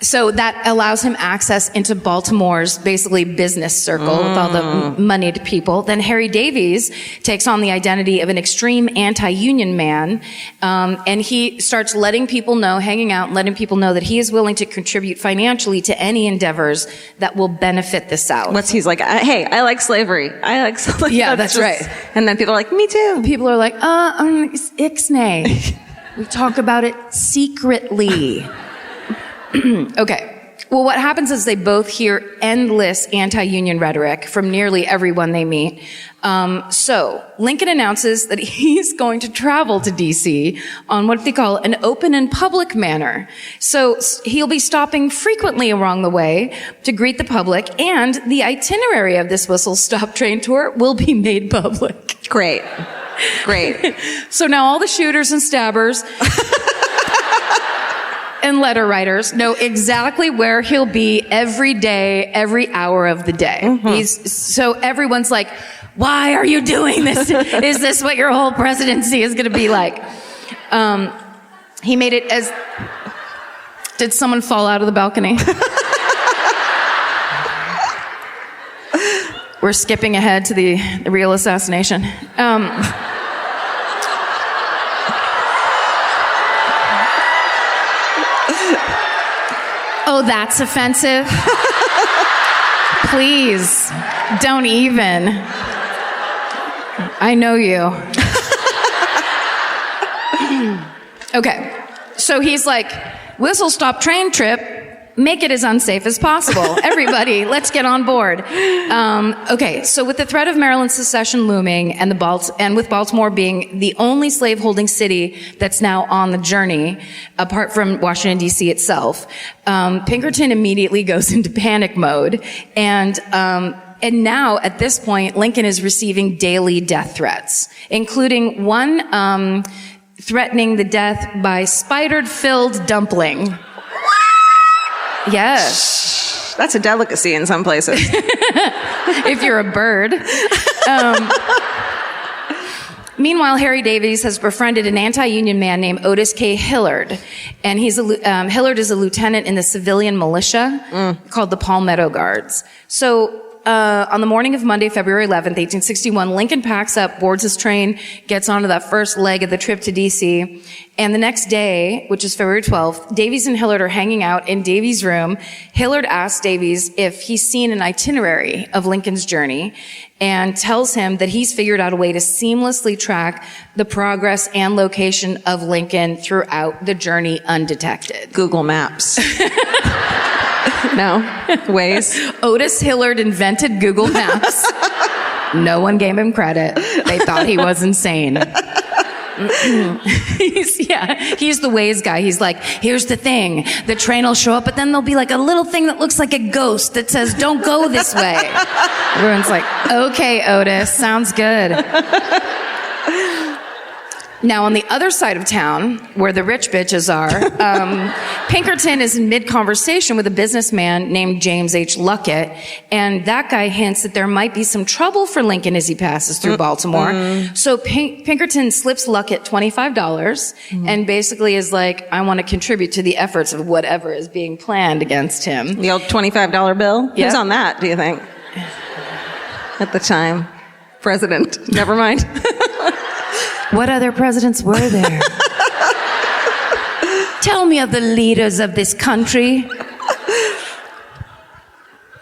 so that allows him access into Baltimore's basically business circle with all the moneyed people. Then Harry Davies takes on the identity of an extreme anti-union man, and he starts letting people know, hanging out, letting people know that he is willing to contribute financially to any endeavors that will benefit the South. He's like, hey, I like slavery. I like slavery. Yeah, that's right. And then people are like, me too. People are like, it's ixnay. We talk about it secretly. Okay. Well, what happens is they both hear endless anti-union rhetoric from nearly everyone they meet. So Lincoln announces that he's going to travel to D.C. on what they call an open and public manner. So he'll be stopping frequently along the way to greet the public, and the itinerary of this whistle-stop train tour will be made public. Great. So now all the shooters and stabbers and letter writers know exactly where he'll be every day, every hour of the day. Mm-hmm. So everyone's like, why are you doing this? Is this what your whole presidency is going to be like? He made it as... Did someone fall out of the balcony? We're skipping ahead to the real assassination. Oh, that's offensive? Please, don't even. I know you. Okay, so he's like, whistle stop train trip, make it as unsafe as possible. Everybody, let's get on board. Okay, so with the threat of Maryland's secession looming and with Baltimore being the only slaveholding city that's now on the journey, apart from Washington, D.C. itself, Pinkerton immediately goes into panic mode. And now, at this point, Lincoln is receiving daily death threats, including one threatening the death by spider-filled dumpling. Yes. That's a delicacy in some places. If you're a bird. Meanwhile, Harry Davies has befriended an anti-union man named Otis K. Hillard. And Hillard is a lieutenant in the civilian militia called the Palmetto Guards. So on the morning of Monday, February 11th, 1861, Lincoln packs up, boards his train, gets onto that first leg of the trip to D.C., and the next day, which is February 12th, Davies and Hillard are hanging out in Davies' room. Hillard asks Davies if he's seen an itinerary of Lincoln's journey and tells him that he's figured out a way to seamlessly track the progress and location of Lincoln throughout the journey undetected. Google Maps. No? Waze? Otis Hillard invented Google Maps. No one gave him credit. They thought he was insane. He's the Waze guy. He's like, here's the thing. The train will show up, but then there'll be like a little thing that looks like a ghost that says, don't go this way. Everyone's like, okay, Otis, sounds good. Now, on the other side of town, where the rich bitches are, Pinkerton is in mid-conversation with a businessman named James H. Luckett, and that guy hints that there might be some trouble for Lincoln as he passes through Baltimore. So Pinkerton slips Luckett $25 and basically is like, I want to contribute to the efforts of whatever is being planned against him. The old $25 bill? Yep. Who's on that, do you think? At the time. President. Never mind. What other presidents were there? Tell me of the leaders of this country.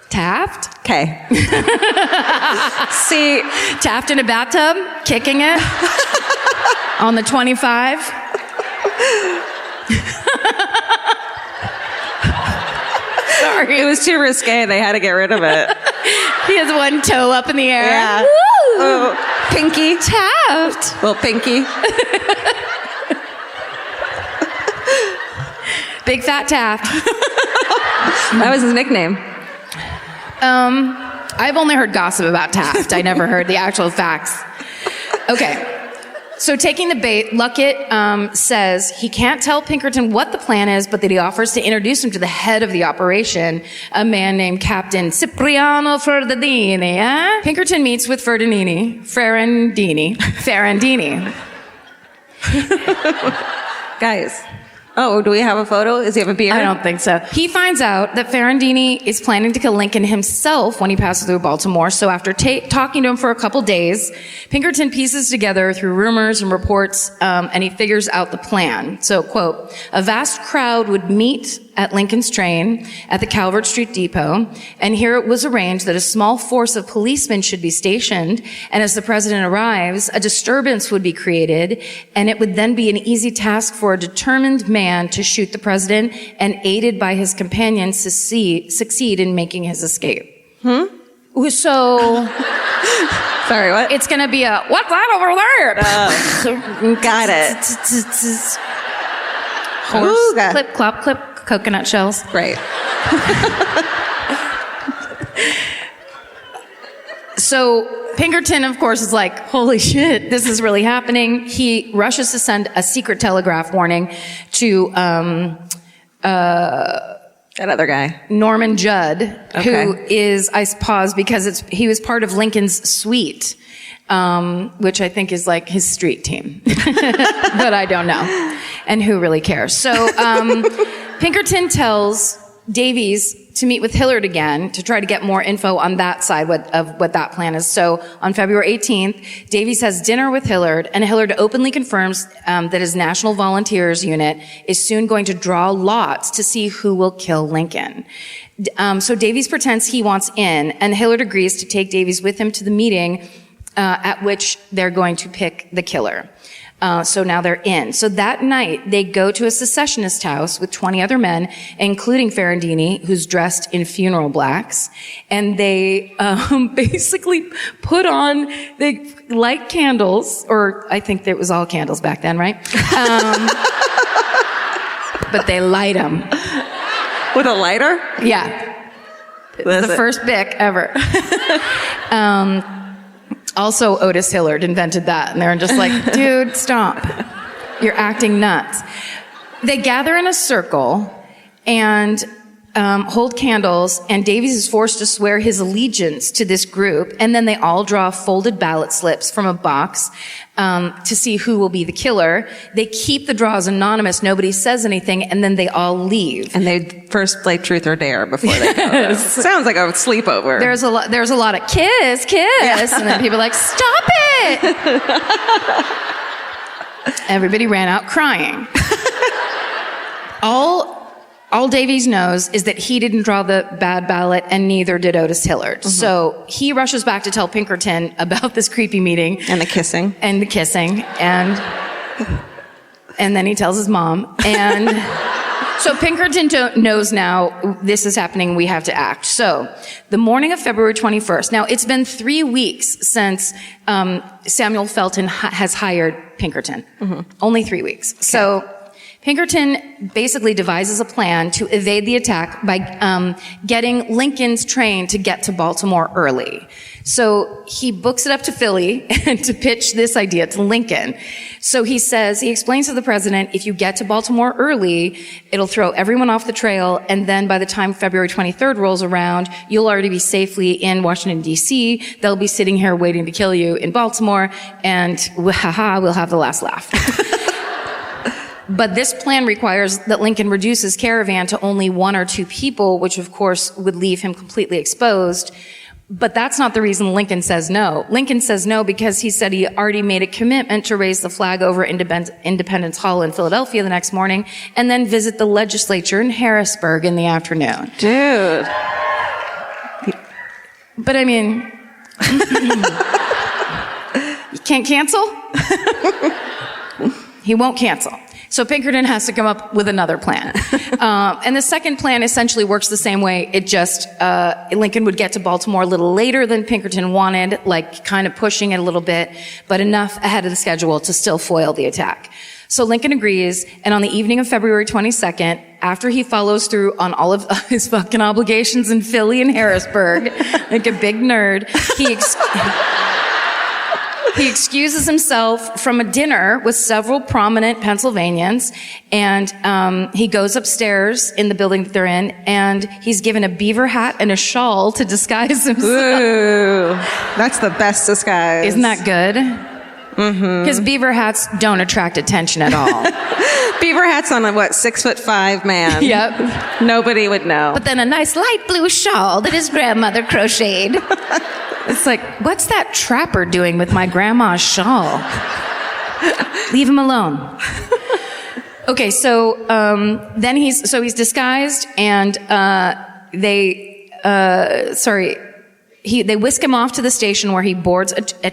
Taft? Okay. See, Taft in a bathtub, kicking it on the 25. Sorry. it was too risque. They had to get rid of it. He has one toe up in the air. Yeah. Woo! Oh, Pinky. Taft. Well, Pinky. Big fat Taft. That was his nickname. I've only heard gossip about Taft. I never heard the actual facts. Okay. So taking the bait, Luckett says he can't tell Pinkerton what the plan is, but that he offers to introduce him to the head of the operation, a man named Captain Cipriano Ferrandini. Pinkerton meets with Ferrandini. Guys. Oh, do we have a photo? Does he have a beard? I don't think so. He finds out that Ferrandini is planning to kill Lincoln himself when he passes through Baltimore. So after talking to him for a couple days, Pinkerton pieces together through rumors and reports, and he figures out the plan. So, quote, a vast crowd would meet at Lincoln's train at the Calvert Street Depot, and here it was arranged that a small force of policemen should be stationed, and as the president arrives, a disturbance would be created, and it would then be an easy task for a determined man to shoot the president and, aided by his companions, succeed in making his escape. So... Sorry, what? It's gonna be a, what's that over there? Got it. Horse, Ooga. clip, clop, clip, coconut shells. Right. So Pinkerton, of course, is like, holy shit, this is really happening. He rushes to send a secret telegraph warning to That other guy. Norman Judd, Okay. who is, I pause because he was part of Lincoln's suite, which I think is like his street team. But I don't know. And who really cares? So Pinkerton tells Davies to meet with Hillard again to try to get more info on that side of what that plan is. So on February 18th, Davies has dinner with Hillard, and Hillard openly confirms that his National Volunteers unit is soon going to draw lots to see who will kill Lincoln. So Davies pretends he wants in, and Hillard agrees to take Davies with him to the meeting at which they're going to pick the killer. So now they're in. So that night, they go to a secessionist house with 20 other men, including Ferrandini, who's dressed in funeral blacks. And they basically they light candles, or I think it was all candles back then, right? But they light them. With a lighter? Yeah. The first Bic ever. Also, Otis Hillard invented that, and they're just like, dude, stop. You're acting nuts. They gather in a circle and hold candles, and Davies is forced to swear his allegiance to this group, and then they all draw folded ballot slips from a box to see who will be the killer. They keep the draws anonymous, nobody says anything, and then they all leave. And they first play truth or dare before they go. Sounds like a sleepover. There's a lot of kiss, and then people are like, stop it! Everybody ran out crying. All Davies knows is that he didn't draw the bad ballot, and neither did Otis Hillard. Mm-hmm. So he rushes back to tell Pinkerton about this creepy meeting. And the kissing. And then he tells his mom. And So Pinkerton knows now this is happening. We have to act. So the morning of February 21st. Now it's been 3 weeks since Samuel Felton has hired Pinkerton. Only 3 weeks. Okay. So Pinkerton basically devises a plan to evade the attack by getting Lincoln's train to get to Baltimore early. So he books it up to Philly to pitch this idea to Lincoln. So he explains to the president, if you get to Baltimore early, it'll throw everyone off the trail, and then by the time February 23rd rolls around, you'll already be safely in Washington, D.C. They'll be sitting here waiting to kill you in Baltimore, and we'll have the last laugh. But this plan requires that Lincoln reduce his caravan to only 1 or 2 people, which of course would leave him completely exposed. But that's not the reason Lincoln says no. Lincoln says no because he said he already made a commitment to raise the flag over Independence Hall in Philadelphia the next morning and then visit the legislature in Harrisburg in the afternoon. Dude. But I mean, you can't cancel? He won't cancel. So Pinkerton has to come up with another plan. And the second plan essentially works the same way. It just, Lincoln would get to Baltimore a little later than Pinkerton wanted, like kind of pushing it a little bit, but enough ahead of the schedule to still foil the attack. So Lincoln agrees, and on the evening of February 22nd, after he follows through on all of his fucking obligations in Philly and Harrisburg, like a big nerd, he excuses himself from a dinner with several prominent Pennsylvanians, and he goes upstairs in the building that they're in, and he's given a beaver hat and a shawl to disguise himself. Ooh, that's the best disguise. Isn't that good? Because beaver hats don't attract attention at all. Beaver hat's on a, 6'5" man. Yep. Nobody would know. But then a nice light blue shawl that his grandmother crocheted. It's like, what's that trapper doing with my grandma's shawl? Leave him alone. Okay, so then he's disguised, and they whisk him off to the station where he boards a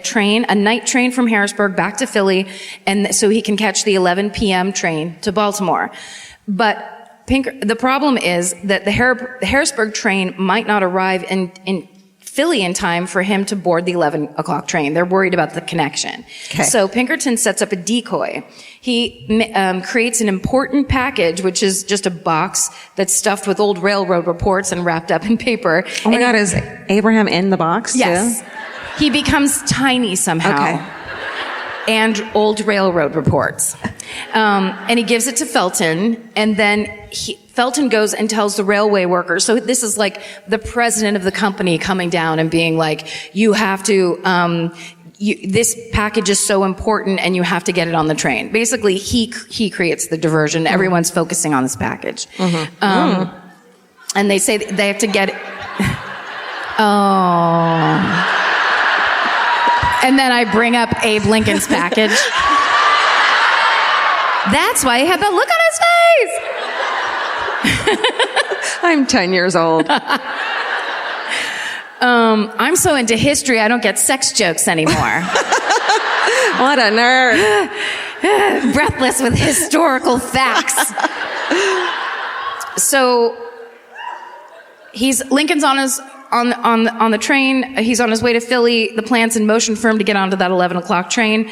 night train from Harrisburg back to Philly, and so he can catch the 11 p.m. train to Baltimore. But the problem is that the Harrisburg train might not arrive in Philly in time for him to board the 11 o'clock train. They're worried about the connection. Okay. So Pinkerton sets up a decoy. He creates an important package, which is just a box that's stuffed with old railroad reports and wrapped up in paper. Oh my God, is Abraham in the box yes. too? He becomes tiny somehow. Okay. And old railroad reports. And he gives it to Felton, and then Felton goes and tells the railway workers. So this is like the president of the company coming down and being like, you have to, this package is so important and you have to get it on the train. Basically, he creates the diversion. Everyone's focusing on this package. And they say they have to get it. Oh. And then I bring up Abe Lincoln's package. That's why he had the look on his face. I'm 10 years old. I'm so into history, I don't get sex jokes anymore. What a nerd. Breathless with historical facts. So Lincoln's on the train. He's on his way to Philly. The plan's in motion for him to get onto that 11 o'clock train.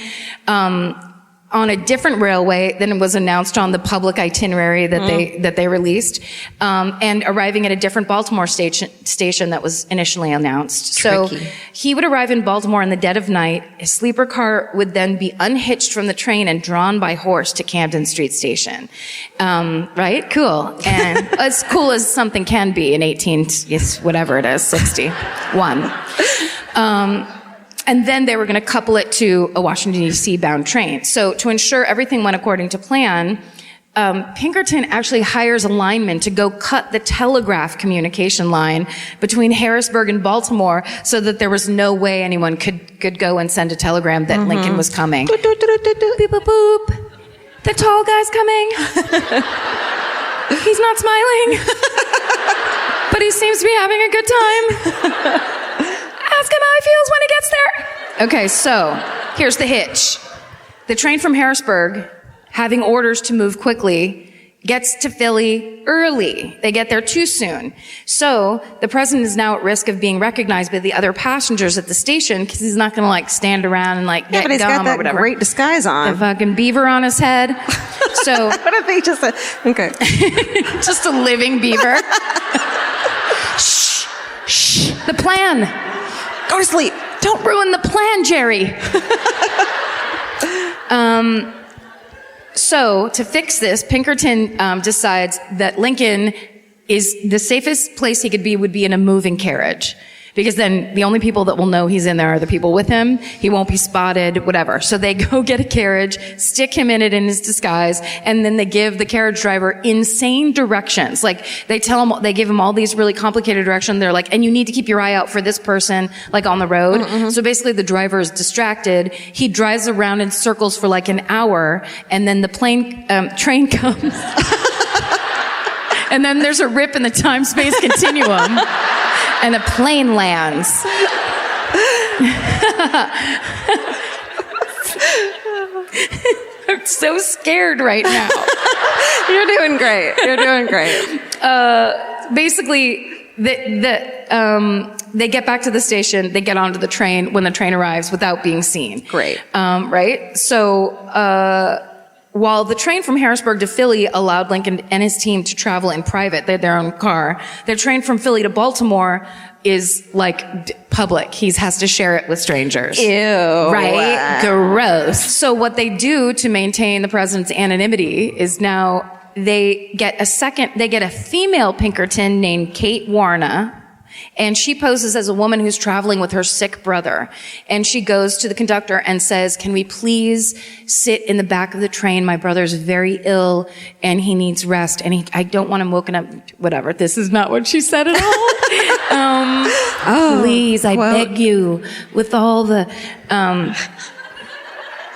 On a different railway than was announced on the public itinerary that they released, and arriving at a different Baltimore station that was initially announced. Tricky. So he would arrive in Baltimore in the dead of night. His sleeper car would then be unhitched from the train and drawn by horse to Camden Street Station. Right? Cool. And as cool as something can be in 61. And then they were going to couple it to a Washington, D.C. bound train. So to ensure everything went according to plan, Pinkerton actually hires a lineman to go cut the telegraph communication line between Harrisburg and Baltimore so that there was no way anyone could go and send a telegram that Lincoln was coming. Boop, boop, boop. The tall guy's coming. He's not smiling. But he seems to be having a good time. Ask him how he feels when he gets there. Okay, so here's the hitch. The train from Harrisburg, having orders to move quickly, gets to Philly early. They get there too soon. So the president is now at risk of being recognized by the other passengers at the station because he's not going to like stand around and like get but he's gum got or whatever. that great disguise on. The fucking beaver on his head. So What if he just said, okay. just a living beaver. Shh, shh. The plan. Go to sleep. Don't ruin the plan, Jerry. So to fix this, Pinkerton decides that Lincoln is the safest place he could be would be in a moving carriage. Because then the only people that will know he's in there are the people with him. He won't be spotted, whatever. So they go get a carriage, stick him in it in his disguise, and then they give the carriage driver insane directions. Like they give him all these really complicated directions. They're like, and you need to keep your eye out for this person, like on the road. Mm-hmm. So basically the driver is distracted. He drives around in circles for like an hour, and then the train comes. And then there's a rip in the time-space continuum. And a plane lands. I'm so scared right now. You're doing great. You're doing great. Basically, they get back to the station. They get onto the train when the train arrives without being seen. Great. Right? So, while the train from Harrisburg to Philly allowed Lincoln and his team to travel in private, they had their own car, their train from Philly to Baltimore is like public. He has to share it with strangers. Ew. Right? Gross. So what they do to maintain the president's anonymity is now they get a female Pinkerton named Kate Warner. And she poses as a woman who's traveling with her sick brother. And she goes to the conductor and says, can we please sit in the back of the train? My brother's very ill and he needs rest. And I don't want him woken up. Whatever. This is not what she said at all. Please, I beg you, with all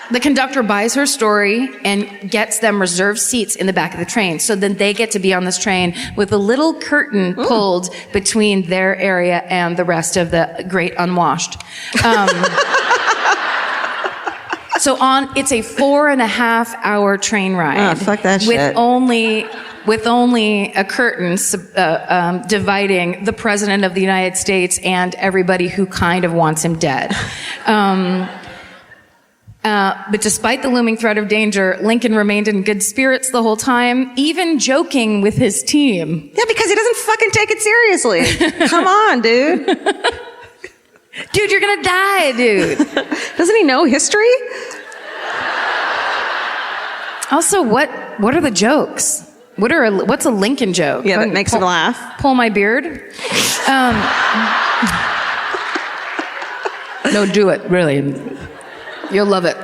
the conductor buys her story and gets them reserved seats in the back of the train. So then they get to be on this train with a little curtain pulled between their area and the rest of the great unwashed. It's a 4.5 hour train ride. Oh, fuck that shit. With only a curtain dividing the president of the United States and everybody who kind of wants him dead. But despite the looming threat of danger, Lincoln remained in good spirits the whole time, even joking with his team. Yeah, because he doesn't fucking take it seriously. Come on, dude. Dude, you're gonna die, dude. Doesn't he know history? Also, what are the jokes? What's a Lincoln joke? Yeah, that makes him laugh. Pull my beard? No, do it, really. You'll love it.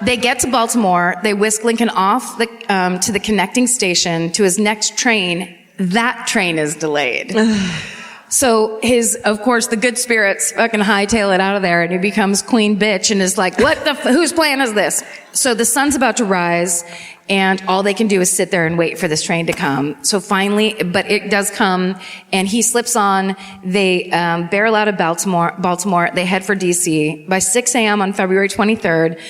They get to Baltimore. They whisk Lincoln off to the connecting station to his next train. That train is delayed. So of course, the good spirits fucking hightail it out of there, and he becomes queen bitch and is like, whose plan is this? So the sun's about to rise, and all they can do is sit there and wait for this train to come. So finally, but it does come, and he slips on. They barrel out of Baltimore. They head for D.C. By 6 a.m. on February 23rd,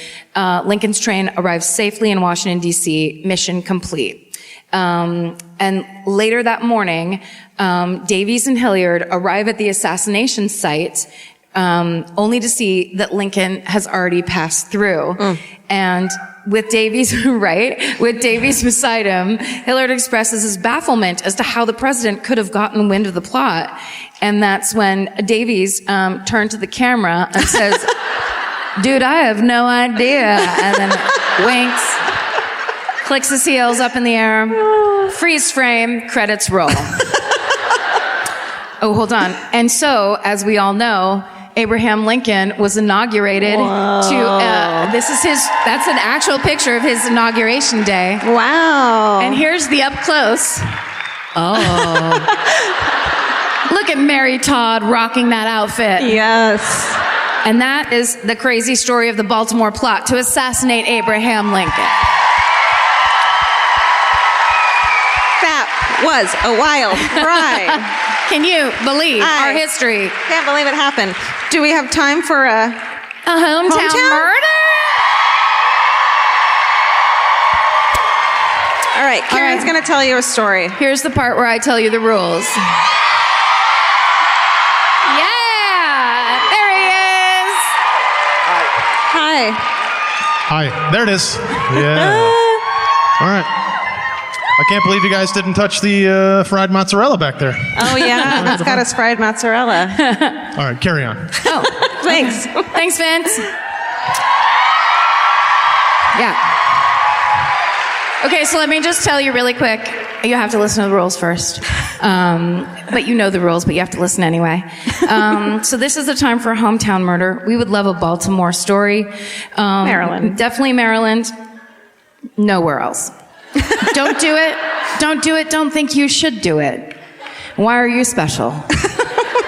Lincoln's train arrives safely in Washington, D.C., mission complete. And later that morning, Davies and Hilliard arrive at the assassination site, only to see that Lincoln has already passed through. And with Davies, with Davies beside him, Hilliard expresses his bafflement as to how the president could have gotten wind of the plot. And that's when Davies, turned to the camera and says, dude, I have no idea. And then winks. Clicks his heels up in the air. Freeze frame. Credits roll. Oh, hold on. And so, as we all know, Abraham Lincoln was inaugurated that's an actual picture of his inauguration day. Wow. And here's the up close. Oh. Look at Mary Todd rocking that outfit. Yes. And that is the crazy story of the Baltimore plot to assassinate Abraham Lincoln. That was a wild ride. Can you believe our history? Can't believe it happened. Do we have time for a hometown murder? All right, Karen's going to tell you a story. Here's the part where I tell you the rules. Yeah, there he is. Hi. Hi, there it is. Yeah. All right. I can't believe you guys didn't touch the fried mozzarella back there. Oh, yeah. It's got us fried mozzarella. All right, carry on. Oh, thanks. Thanks, Vince. Yeah. Okay, so let me just tell you really quick. You have to listen to the rules first. But you know the rules, but you have to listen anyway. So this is the time for a hometown murder. We would love a Baltimore story. Maryland. Definitely Maryland. Nowhere else. Don't do it. Don't do it. Don't think you should do it. Why are you special?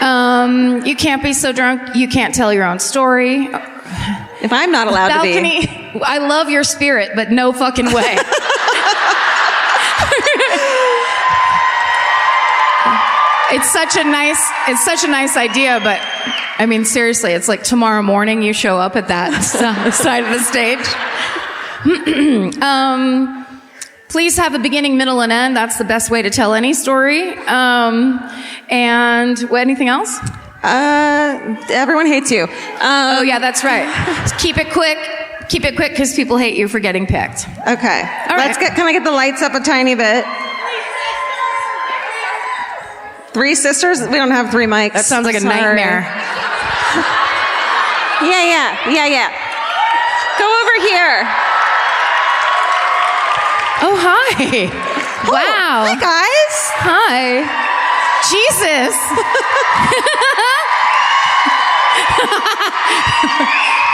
You can't be so drunk. You can't tell your own story. If I'm not allowed Balcony, to be. I love your spirit, but no fucking way. It's such a nice idea, but I mean, seriously, it's like tomorrow morning you show up at that side of the stage. Please have a beginning, middle, and end. That's the best way to tell any story. And anything else? Everyone hates you. Oh yeah, that's right. Keep it quick. Keep it quick because people hate you for getting picked. Okay. All right. Can I get the lights up a tiny bit? 3 sisters? We don't have 3 mics. That sounds like a nightmare. Yeah. Go over here. Oh, hi. Wow. Hi, guys. Hi. Jesus.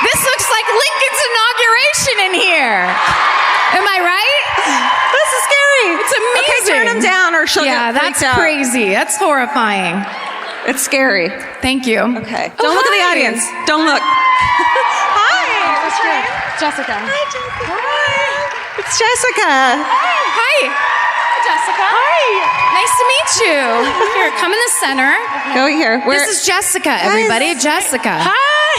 This looks like Lincoln's inauguration in here. Am I right? This is scary. It's amazing. Okay, turn them down or she'll Yeah, get freaked that's out. crazy. That's horrifying. It's scary. Thank you. Okay. Oh, Don't look at the hi. audience. Don't look. Hi. What's your name? Jessica. Hi, Jessica. Hi. It's Jessica. Hi. Jessica. Hi. Nice to meet you. Here, come in the center. Go here. This is Jessica, everybody. Jessica. Hi.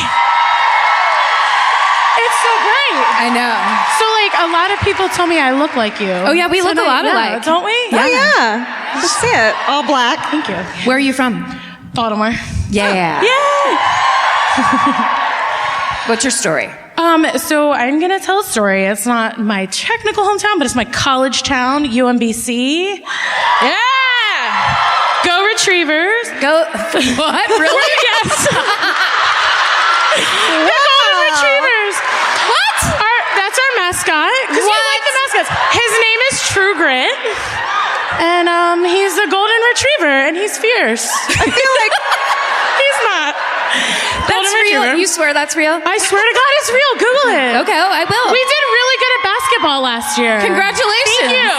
It's so great. I know. So, like, a lot of people tell me I look like you. Oh, yeah, we look a lot alike. Don't we? Oh, yeah. Let's see it. All black. Thank you. Where are you from? Baltimore. Yeah. Yay! What's your story? So I'm going to tell a story. It's not my technical hometown, but it's my college town, UMBC. Yeah! Go Retrievers. Go. What? Really? Yes. The Golden Retrievers. What? That's our mascot. Because we like the mascots. His name is True Grit. And he's a golden retriever, and he's fierce. I feel like he's not. That's real. You swear that's real? I swear to God, it's real. Google it. Okay, I will. We did really good at basketball last year. Congratulations. Thank you.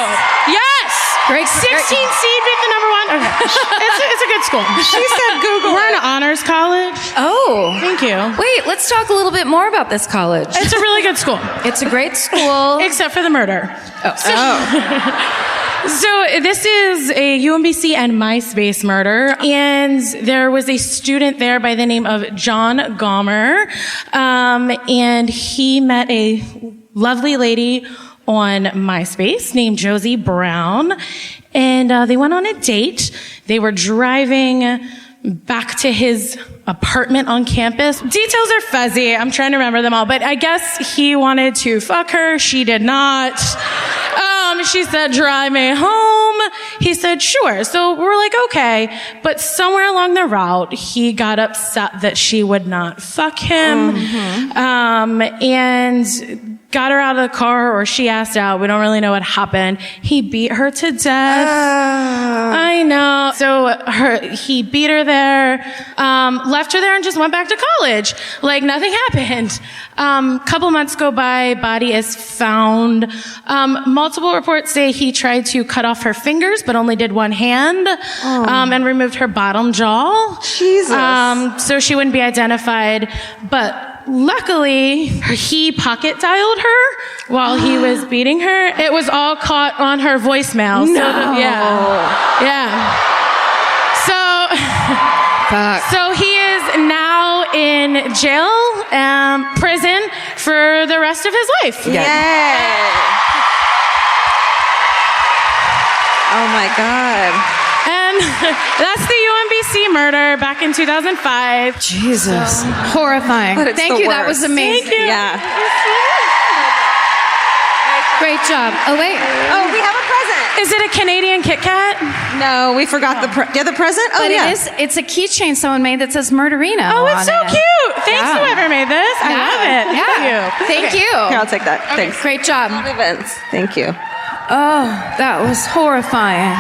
Yes. Great. 16 seed beat the number 1. Okay. It's a good school. She said Google We're it. an honors college. Oh. Thank you. Wait, let's talk a little bit more about this college. It's a really good school. It's a great school. Except for the murder. Oh. So this is a UMBC and MySpace murder, and there was a student there by the name of John Gomer, and he met a lovely lady on MySpace named Josie Brown, and they went on a date. They were driving back to his apartment on campus. Details are fuzzy. I'm trying to remember them all, but I guess he wanted to fuck her. She did not. She said, drive me home. He said, sure. So we're like, okay. But somewhere along the route, he got upset that she would not fuck him. And got her out of the car, or she asked out. We don't really know what happened. He beat her to death. I know. So he beat her there, left her there, and just went back to college. Like nothing happened. Couple months go by, body is found. Multiple reports say he tried to cut off her fingers, but only did one hand, and removed her bottom jaw. Jesus. So she wouldn't be identified, but luckily, he pocket dialed her while he was beating her. It was all caught on her voicemail. No. Yeah. Fuck. So he is now in jail, prison for the rest of his life. Yay. Oh my God. And that's the UMBC murder back in 2005. Jesus. Horrifying. But it's Thank the you. That worst. was amazing. Thank you. Yeah. Great job. Oh, wait. Oh, we have a present. Is it a Canadian Kit Kat? No, we forgot the other present. Oh, But yeah. it's a keychain someone made that says Murderino. Oh, it's on so it. cute. Thanks, Yeah. whoever made this. I Yeah. love it. Yeah. Thank you. Here, I'll take that. Thanks. Great job. Vince. Thank you. Oh, that was horrifying.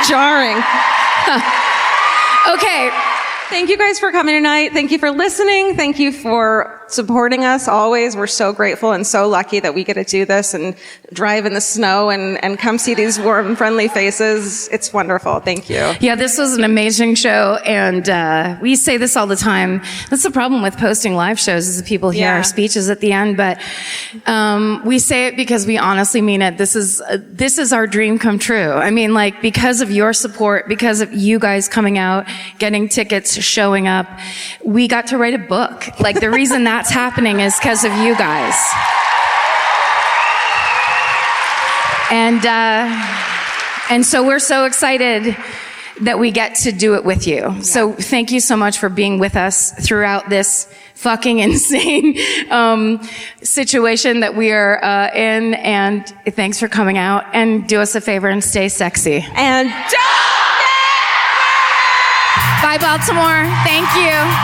Jarring. Okay. Thank you guys for coming tonight. Thank you for listening. Thank you for supporting us always. We're so grateful and so lucky that we get to do this and drive in the snow and come see these warm, friendly faces. It's wonderful. Thank you. Yeah, this was an amazing show, and we say this all the time. That's the problem with posting live shows is that people hear Yeah. our speeches at the end, but we say it because we honestly mean it. This is our dream come true. I mean, like, because of your support, because of you guys coming out, getting tickets, showing up, we got to write a book. Like, the reason that's happening is because of you guys. And so we're so excited that we get to do it with you. Yeah. So thank you so much for being with us throughout this fucking insane situation that we are in. And thanks for coming out. And do us a favor and stay sexy. And Bye, Baltimore. Thank you.